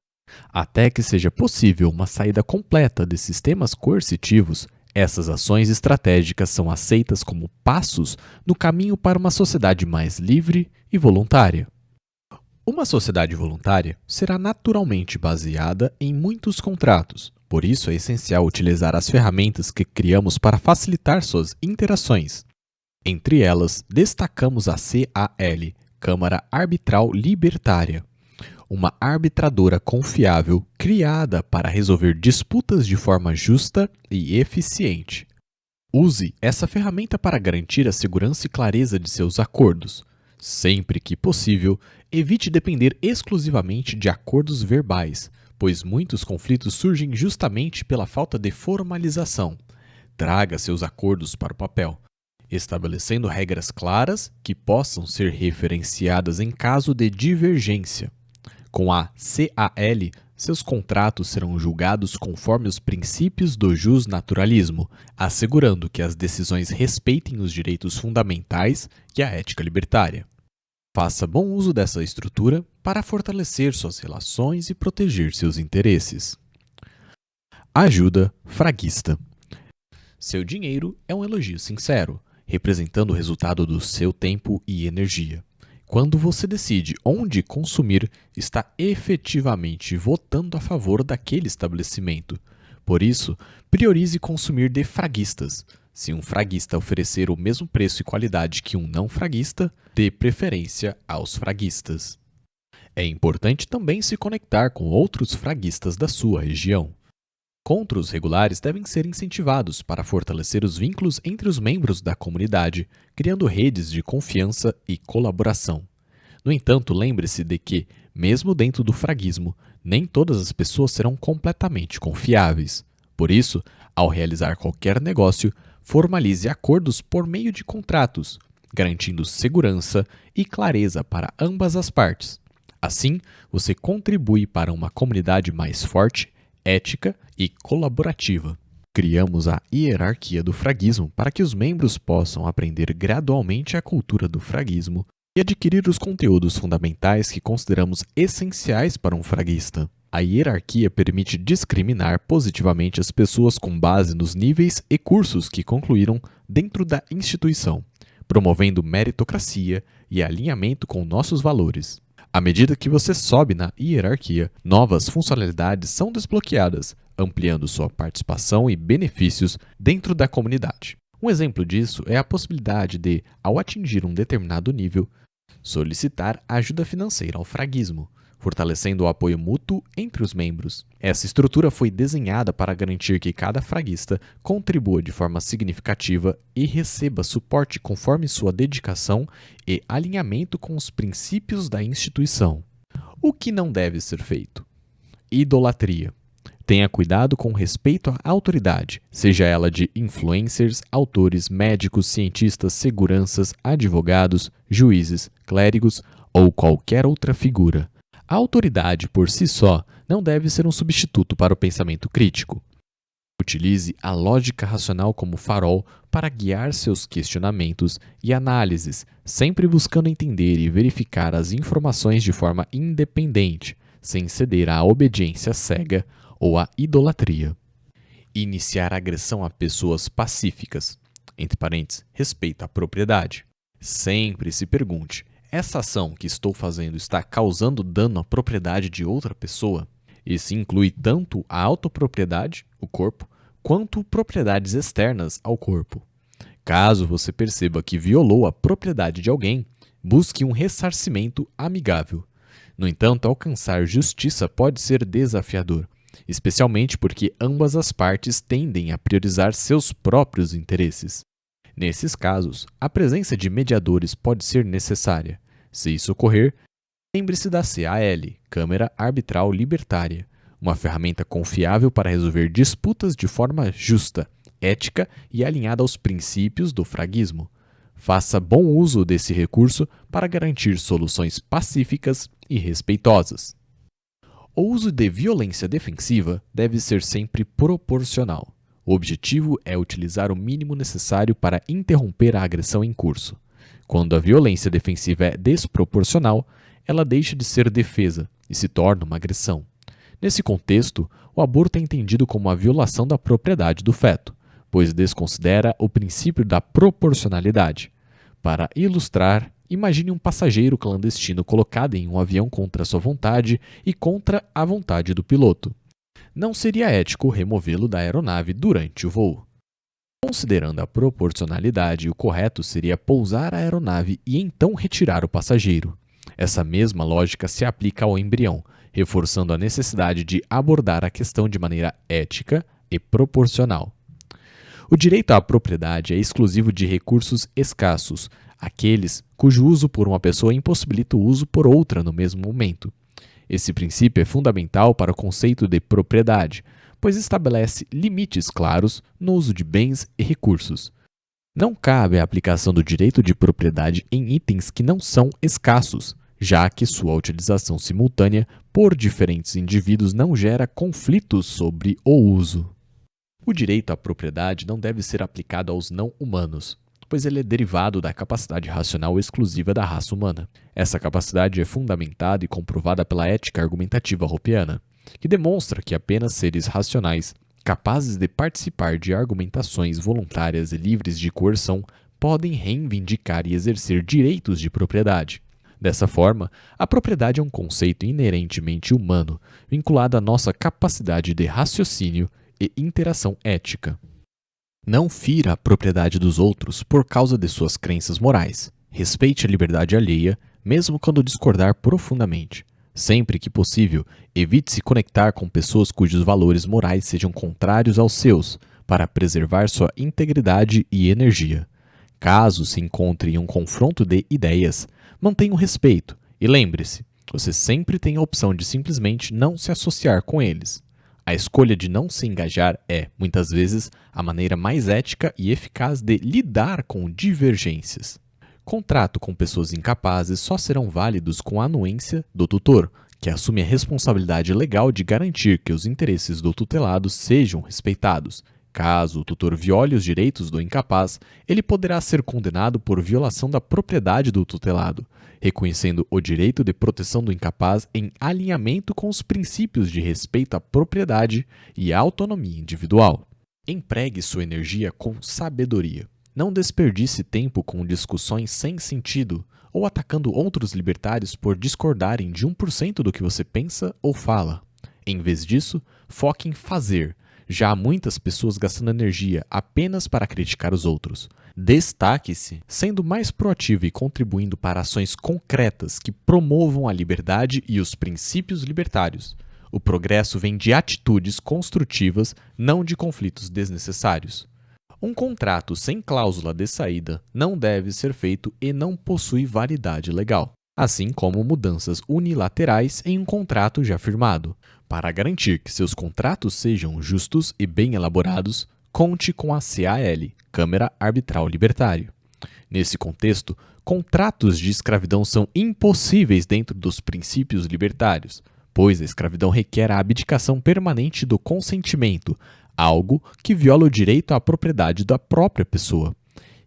Até que seja possível uma saída completa de sistemas coercitivos, essas ações estratégicas são aceitas como passos no caminho para uma sociedade mais livre e voluntária. Uma sociedade voluntária será naturalmente baseada em muitos contratos, por isso é essencial utilizar as ferramentas que criamos para facilitar suas interações. Entre elas, destacamos a CAL, Câmara Arbitral Libertária, uma arbitradora confiável criada para resolver disputas de forma justa e eficiente. Use essa ferramenta para garantir a segurança e clareza de seus acordos. Sempre que possível, evite depender exclusivamente de acordos verbais, pois muitos conflitos surgem justamente pela falta de formalização. Traga seus acordos para o papel, estabelecendo regras claras que possam ser referenciadas em caso de divergência. Com a CAL, seus contratos serão julgados conforme os princípios do justnaturalismo, assegurando que as decisões respeitem os direitos fundamentais e a ética libertária. Faça bom uso dessa estrutura para fortalecer suas relações e proteger seus interesses. Ajuda fraguista. Seu dinheiro é um elogio sincero, representando o resultado do seu tempo e energia. Quando você decide onde consumir, está efetivamente votando a favor daquele estabelecimento. Por isso, priorize consumir de fraguistas. Se um fraguista oferecer o mesmo preço e qualidade que um não fraguista, dê preferência aos fraguistas. É importante também se conectar com outros fraguistas da sua região. Encontros regulares devem ser incentivados para fortalecer os vínculos entre os membros da comunidade, criando redes de confiança e colaboração. No entanto, lembre-se de que, mesmo dentro do fraguismo, nem todas as pessoas serão completamente confiáveis. Por isso, ao realizar qualquer negócio, formalize acordos por meio de contratos, garantindo segurança e clareza para ambas as partes. Assim, você contribui para uma comunidade mais forte, ética e colaborativa. Criamos a hierarquia do fraguismo para que os membros possam aprender gradualmente a cultura do fraguismo e adquirir os conteúdos fundamentais que consideramos essenciais para um fraguista. A hierarquia permite discriminar positivamente as pessoas com base nos níveis e cursos que concluíram dentro da instituição, promovendo meritocracia e alinhamento com nossos valores. À medida que você sobe na hierarquia, novas funcionalidades são desbloqueadas, ampliando sua participação e benefícios dentro da comunidade. Um exemplo disso é a possibilidade de, ao atingir um determinado nível, solicitar ajuda financeira ao fraguismo, fortalecendo o apoio mútuo entre os membros. Essa estrutura foi desenhada para garantir que cada fraguista contribua de forma significativa e receba suporte conforme sua dedicação e alinhamento com os princípios da instituição. O que não deve ser feito? Idolatria. Tenha cuidado com respeito à autoridade, seja ela de influencers, autores, médicos, cientistas, seguranças, advogados, juízes, clérigos ou qualquer outra figura. A autoridade, por si só, não deve ser um substituto para o pensamento crítico. Utilize a lógica racional como farol para guiar seus questionamentos e análises, sempre buscando entender e verificar as informações de forma independente, sem ceder à obediência cega ou à idolatria. Iniciar agressão a pessoas pacíficas, entre parênteses, respeito à propriedade. Sempre se pergunte: essa ação que estou fazendo está causando dano à propriedade de outra pessoa? Isso inclui tanto a autopropriedade, o corpo, quanto propriedades externas ao corpo. Caso você perceba que violou a propriedade de alguém, busque um ressarcimento amigável. No entanto, alcançar justiça pode ser desafiador, especialmente porque ambas as partes tendem a priorizar seus próprios interesses. Nesses casos, a presença de mediadores pode ser necessária. Se isso ocorrer, lembre-se da CAL, Câmara Arbitral Libertária, uma ferramenta confiável para resolver disputas de forma justa, ética e alinhada aos princípios do fraguismo. Faça bom uso desse recurso para garantir soluções pacíficas e respeitosas. O uso de violência defensiva deve ser sempre proporcional. O objetivo é utilizar o mínimo necessário para interromper a agressão em curso. Quando a violência defensiva é desproporcional, ela deixa de ser defesa e se torna uma agressão. Nesse contexto, o aborto é entendido como a violação da propriedade do feto, pois desconsidera o princípio da proporcionalidade. Para ilustrar, imagine um passageiro clandestino colocado em um avião contra sua vontade e contra a vontade do piloto. Não seria ético removê-lo da aeronave durante o voo. Considerando a proporcionalidade, o correto seria pousar a aeronave e então retirar o passageiro. Essa mesma lógica se aplica ao embrião, reforçando a necessidade de abordar a questão de maneira ética e proporcional. O direito à propriedade é exclusivo de recursos escassos, aqueles cujo uso por uma pessoa impossibilita o uso por outra no mesmo momento. Esse princípio é fundamental para o conceito de propriedade, pois estabelece limites claros no uso de bens e recursos. Não cabe a aplicação do direito de propriedade em itens que não são escassos, já que sua utilização simultânea por diferentes indivíduos não gera conflitos sobre o uso. O direito à propriedade não deve ser aplicado aos não-humanos, pois ele é derivado da capacidade racional exclusiva da raça humana. Essa capacidade é fundamentada e comprovada pela ética argumentativa hoppiana, que demonstra que apenas seres racionais, capazes de participar de argumentações voluntárias e livres de coerção, podem reivindicar e exercer direitos de propriedade. Dessa forma, a propriedade é um conceito inerentemente humano, vinculado à nossa capacidade de raciocínio e interação ética. Não fira a propriedade dos outros por causa de suas crenças morais. Respeite a liberdade alheia, mesmo quando discordar profundamente. Sempre que possível, evite se conectar com pessoas cujos valores morais sejam contrários aos seus, para preservar sua integridade e energia. Caso se encontre em um confronto de ideias, mantenha o respeito e lembre-se, você sempre tem a opção de simplesmente não se associar com eles. A escolha de não se engajar é, muitas vezes, a maneira mais ética e eficaz de lidar com divergências. Contrato com pessoas incapazes só serão válidos com a anuência do tutor, que assume a responsabilidade legal de garantir que os interesses do tutelado sejam respeitados. Caso o tutor viole os direitos do incapaz, ele poderá ser condenado por violação da propriedade do tutelado, reconhecendo o direito de proteção do incapaz em alinhamento com os princípios de respeito à propriedade e à autonomia individual. Empregue sua energia com sabedoria. Não desperdice tempo com discussões sem sentido ou atacando outros libertários por discordarem de 1% do que você pensa ou fala. Em vez disso, foque em fazer. Já há muitas pessoas gastando energia apenas para criticar os outros. Destaque-se sendo mais proativo e contribuindo para ações concretas que promovam a liberdade e os princípios libertários. O progresso vem de atitudes construtivas, não de conflitos desnecessários. Um contrato sem cláusula de saída não deve ser feito e não possui validade legal, assim como mudanças unilaterais em um contrato já firmado. Para garantir que seus contratos sejam justos e bem elaborados, conte com a CAL, Câmara Arbitral Libertário. Nesse contexto, contratos de escravidão são impossíveis dentro dos princípios libertários, pois a escravidão requer a abdicação permanente do consentimento, algo que viola o direito à propriedade da própria pessoa.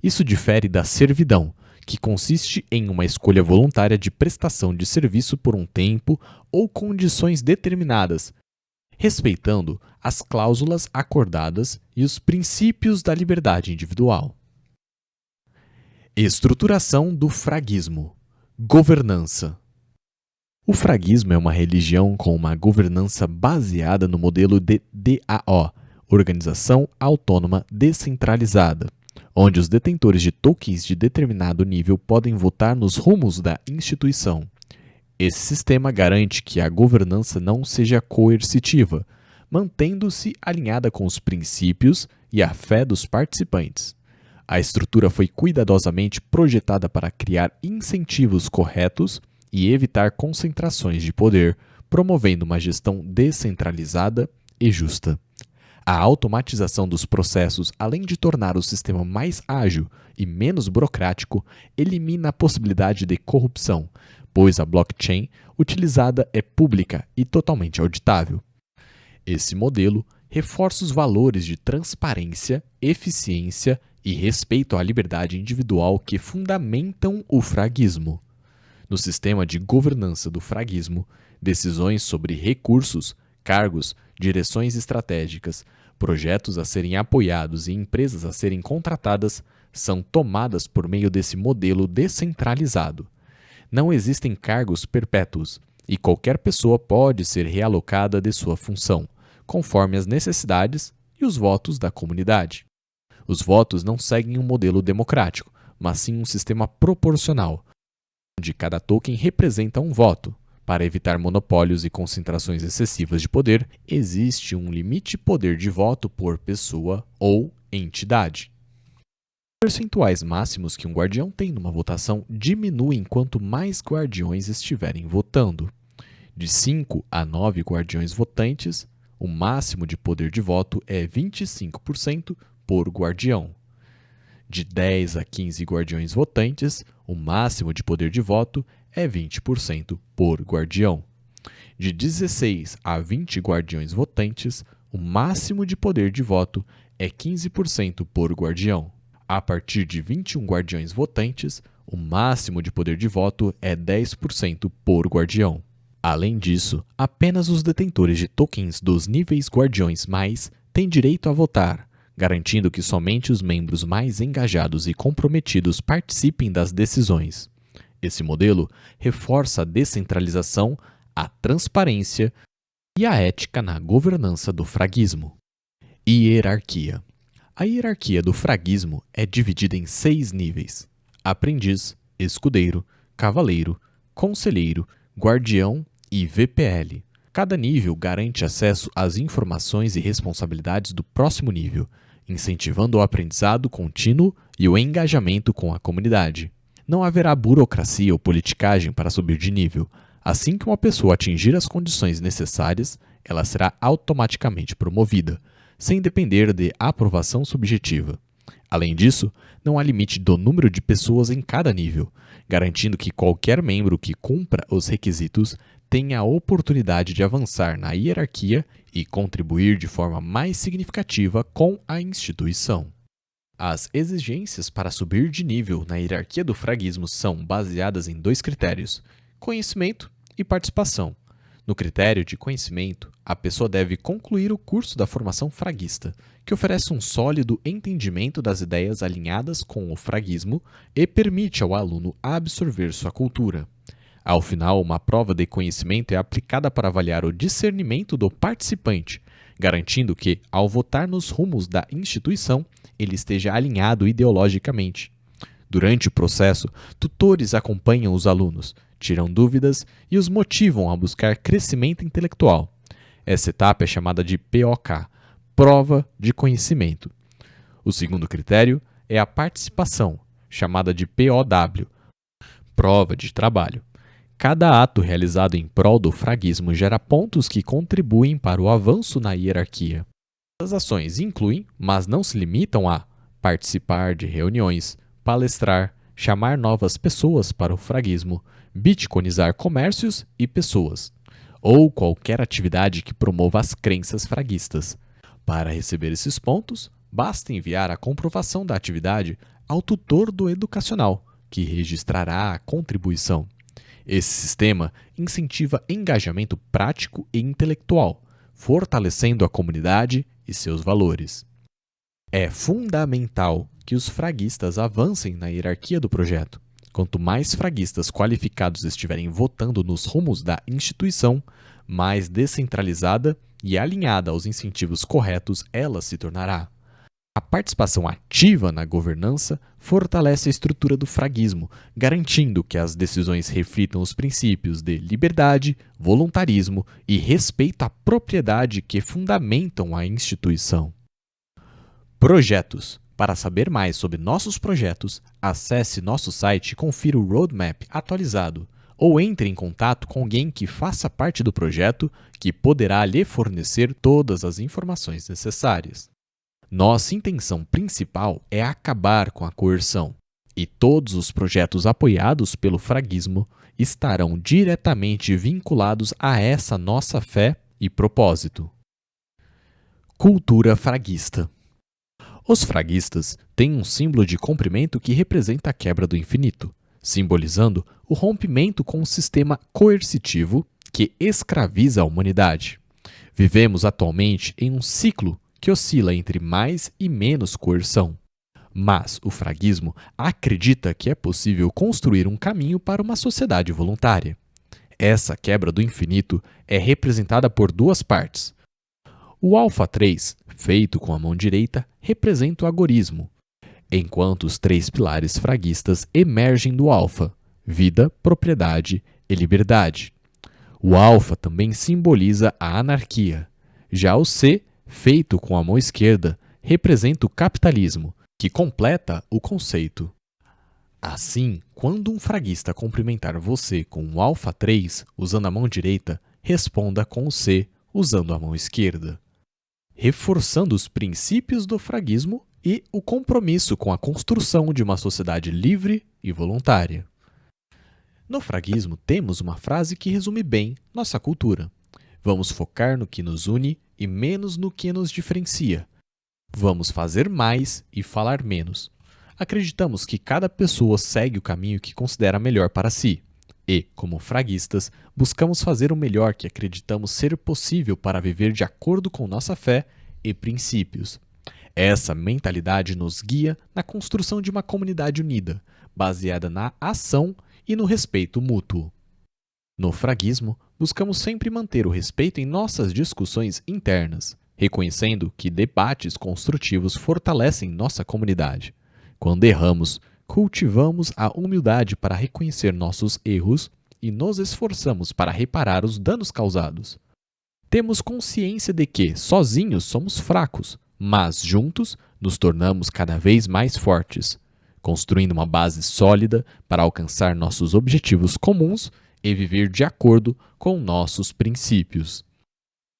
Isso difere da servidão, que consiste em uma escolha voluntária de prestação de serviço por um tempo ou condições determinadas, respeitando as cláusulas acordadas e os princípios da liberdade individual. Estruturação do fraguismo. Governança. O fraguismo é uma religião com uma governança baseada no modelo de DAO, Organização Autônoma Descentralizada, onde os detentores de tokens de determinado nível podem votar nos rumos da instituição. Esse sistema garante que a governança não seja coercitiva, mantendo-se alinhada com os princípios e a fé dos participantes. A estrutura foi cuidadosamente projetada para criar incentivos corretos e evitar concentrações de poder, promovendo uma gestão descentralizada e justa. A automatização dos processos, além de tornar o sistema mais ágil e menos burocrático, elimina a possibilidade de corrupção, pois a blockchain utilizada é pública e totalmente auditável. Esse modelo reforça os valores de transparência, eficiência e respeito à liberdade individual que fundamentam o fraguismo. No sistema de governança do fraguismo, decisões sobre recursos, cargos, direções estratégicas, projetos a serem apoiados e empresas a serem contratadas são tomadas por meio desse modelo descentralizado. Não existem cargos perpétuos e qualquer pessoa pode ser realocada de sua função, conforme as necessidades e os votos da comunidade. Os votos não seguem um modelo democrático, mas sim um sistema proporcional, onde cada token representa um voto. Para evitar monopólios e concentrações excessivas de poder, existe um limite de poder de voto por pessoa ou entidade. Os percentuais máximos que um guardião tem numa votação diminuem quanto mais guardiões estiverem votando. De 5 a 9 guardiões votantes, o máximo de poder de voto é 25% por guardião. De 10 a 15 guardiões votantes, o máximo de poder de voto é 20% por guardião. De 16 a 20 guardiões votantes, o máximo de poder de voto é 15% por guardião. A partir de 21 guardiões votantes, o máximo de poder de voto é 10% por guardião. Além disso, apenas os detentores de tokens dos níveis Guardiões Mais têm direito a votar, garantindo que somente os membros mais engajados e comprometidos participem das decisões. Esse modelo reforça a descentralização, a transparência e a ética na governança do fraguismo. Hierarquia. A hierarquia do fraguismo é dividida em 6 níveis: aprendiz, escudeiro, cavaleiro, conselheiro, guardião e VPL. Cada nível garante acesso às informações e responsabilidades do próximo nível, incentivando o aprendizado contínuo e o engajamento com a comunidade. Não haverá burocracia ou politicagem para subir de nível. Assim que uma pessoa atingir as condições necessárias, ela será automaticamente promovida, sem depender de aprovação subjetiva. Além disso, não há limite do número de pessoas em cada nível, garantindo que qualquer membro que cumpra os requisitos tenha a oportunidade de avançar na hierarquia e contribuir de forma mais significativa com a instituição. As exigências para subir de nível na hierarquia do fraguismo são baseadas em 2 critérios: conhecimento e participação. No critério de conhecimento, a pessoa deve concluir o curso da formação fraguista, que oferece um sólido entendimento das ideias alinhadas com o fraguismo e permite ao aluno absorver sua cultura. Ao final, uma prova de conhecimento é aplicada para avaliar o discernimento do participante, garantindo que, ao votar nos rumos da instituição, ele esteja alinhado ideologicamente. Durante o processo, tutores acompanham os alunos, tiram dúvidas e os motivam a buscar crescimento intelectual. Essa etapa é chamada de POK, Prova de Conhecimento. O segundo critério é a participação, chamada de POW, Prova de Trabalho. Cada ato realizado em prol do fraguismo gera pontos que contribuem para o avanço na hierarquia. As ações incluem, mas não se limitam a participar de reuniões, palestrar, chamar novas pessoas para o fraguismo, bitcoinizar comércios e pessoas, ou qualquer atividade que promova as crenças fraguistas. Para receber esses pontos, basta enviar a comprovação da atividade ao tutor do educacional, que registrará a contribuição. Esse sistema incentiva engajamento prático e intelectual, fortalecendo a comunidade e seus valores. É fundamental que os fraguistas avancem na hierarquia do projeto. Quanto mais fraguistas qualificados estiverem votando nos rumos da instituição, mais descentralizada e alinhada aos incentivos corretos ela se tornará. A participação ativa na governança fortalece a estrutura do fraguismo, garantindo que as decisões reflitam os princípios de liberdade, voluntarismo e respeito à propriedade que fundamentam a instituição. Projetos. Para saber mais sobre nossos projetos, acesse nosso site e confira o roadmap atualizado, ou entre em contato com alguém que faça parte do projeto, que poderá lhe fornecer todas as informações necessárias. Nossa intenção principal é acabar com a coerção, e todos os projetos apoiados pelo fraguismo estarão diretamente vinculados a essa nossa fé e propósito. Cultura fraguista. Os fraguistas têm um símbolo de comprimento que representa a quebra do infinito, simbolizando o rompimento com o sistema coercitivo que escraviza a humanidade. Vivemos atualmente em um ciclo que oscila entre mais e menos coerção. Mas o fraguismo acredita que é possível construir um caminho para uma sociedade voluntária. Essa quebra do infinito é representada por 2 partes. O alfa 3, feito com a mão direita, representa o agorismo, enquanto os 3 pilares fraguistas emergem do alfa: vida, propriedade e liberdade. O alfa também simboliza a anarquia. Já o C, feito com a mão esquerda, representa o capitalismo, que completa o conceito. Assim, quando um fraguista cumprimentar você com o alfa 3 usando a mão direita, responda com o C usando a mão esquerda, reforçando os princípios do fraguismo e o compromisso com a construção de uma sociedade livre e voluntária. No fraguismo, temos uma frase que resume bem nossa cultura. Vamos focar no que nos une e menos no que nos diferencia. Vamos fazer mais e falar menos. Acreditamos que cada pessoa segue o caminho que considera melhor para si. E, como fraguistas, buscamos fazer o melhor que acreditamos ser possível para viver de acordo com nossa fé e princípios. Essa mentalidade nos guia na construção de uma comunidade unida, baseada na ação e no respeito mútuo. No fraguismo, buscamos sempre manter o respeito em nossas discussões internas, reconhecendo que debates construtivos fortalecem nossa comunidade. Quando erramos, cultivamos a humildade para reconhecer nossos erros e nos esforçamos para reparar os danos causados. Temos consciência de que, sozinhos, somos fracos, mas juntos nos tornamos cada vez mais fortes, construindo uma base sólida para alcançar nossos objetivos comuns e viver de acordo com nossos princípios.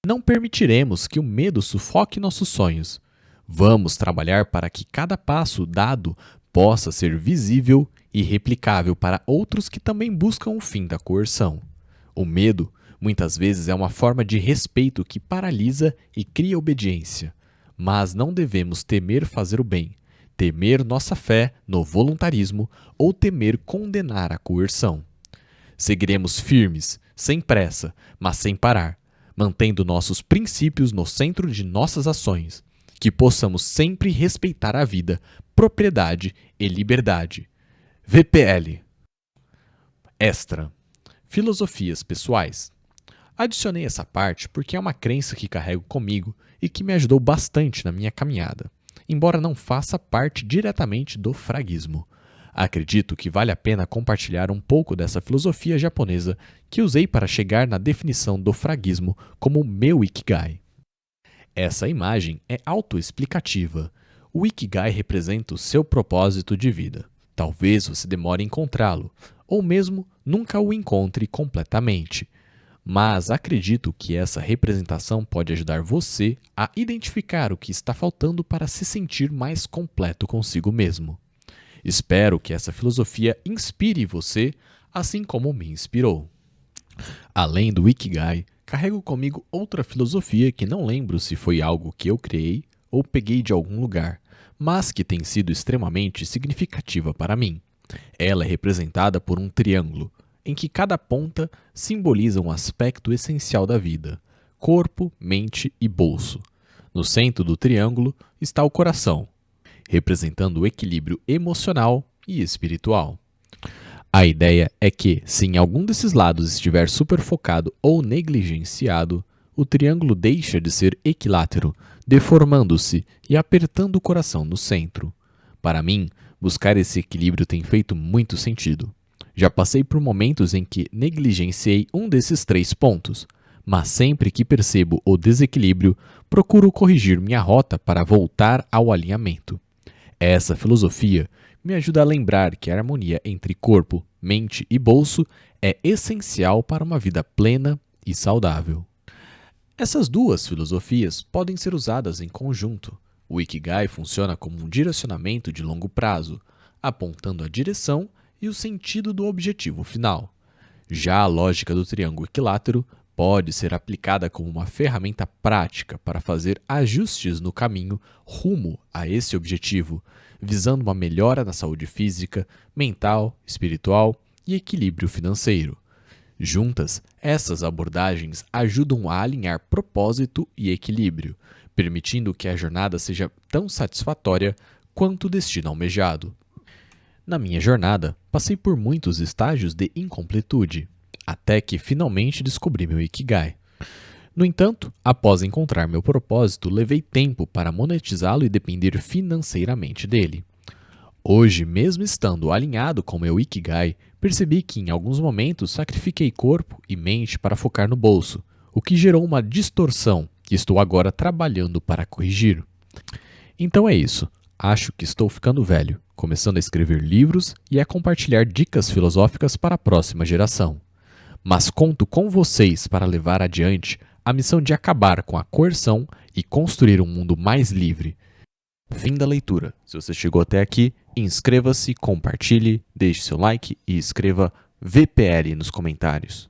Não permitiremos que o medo sufoque nossos sonhos. Vamos trabalhar para que cada passo dado possa ser visível e replicável para outros que também buscam o fim da coerção. O medo, muitas vezes, é uma forma de respeito que paralisa e cria obediência. Mas não devemos temer fazer o bem, temer nossa fé no voluntarismo ou temer condenar a coerção. Seguiremos firmes, sem pressa, mas sem parar, mantendo nossos princípios no centro de nossas ações, que possamos sempre respeitar a vida, propriedade e liberdade. VPL. Extra. Filosofias pessoais. Adicionei essa parte porque é uma crença que carrego comigo e que me ajudou bastante na minha caminhada, embora não faça parte diretamente do fraguismo. Acredito que vale a pena compartilhar um pouco dessa filosofia japonesa que usei para chegar na definição do fraguismo como meu Ikigai. Essa imagem é autoexplicativa. O Ikigai representa o seu propósito de vida. Talvez você demore em encontrá-lo, ou mesmo nunca o encontre completamente. Mas acredito que essa representação pode ajudar você a identificar o que está faltando para se sentir mais completo consigo mesmo. Espero que essa filosofia inspire você, assim como me inspirou. Além do Ikigai, carrego comigo outra filosofia que não lembro se foi algo que eu criei ou peguei de algum lugar, mas que tem sido extremamente significativa para mim. Ela é representada por um triângulo, em que cada ponta simboliza um aspecto essencial da vida: corpo, mente e bolso. No centro do triângulo está o coração, representando o equilíbrio emocional e espiritual. A ideia é que, se em algum desses lados estiver superfocado ou negligenciado, o triângulo deixa de ser equilátero, deformando-se e apertando o coração no centro. Para mim, buscar esse equilíbrio tem feito muito sentido. Já passei por momentos em que negligenciei um desses 3 pontos, mas sempre que percebo o desequilíbrio, procuro corrigir minha rota para voltar ao alinhamento. Essa filosofia me ajuda a lembrar que a harmonia entre corpo, mente e bolso é essencial para uma vida plena e saudável. Essas duas filosofias podem ser usadas em conjunto. O Ikigai funciona como um direcionamento de longo prazo, apontando a direção e o sentido do objetivo final. Já a lógica do triângulo equilátero pode ser aplicada como uma ferramenta prática para fazer ajustes no caminho rumo a esse objetivo, visando uma melhora na saúde física, mental, espiritual e equilíbrio financeiro. Juntas, essas abordagens ajudam a alinhar propósito e equilíbrio, permitindo que a jornada seja tão satisfatória quanto o destino almejado. Na minha jornada, passei por muitos estágios de incompletude, até que finalmente descobri meu Ikigai. No entanto, após encontrar meu propósito, levei tempo para monetizá-lo e depender financeiramente dele. Hoje, mesmo estando alinhado com meu Ikigai, percebi que em alguns momentos sacrifiquei corpo e mente para focar no bolso, o que gerou uma distorção que estou agora trabalhando para corrigir. Então é isso. Acho que estou ficando velho, começando a escrever livros e a compartilhar dicas filosóficas para a próxima geração. Mas conto com vocês para levar adiante a missão de acabar com a coerção e construir um mundo mais livre. Fim da leitura. Se você chegou até aqui, inscreva-se, compartilhe, deixe seu like e escreva VPL nos comentários.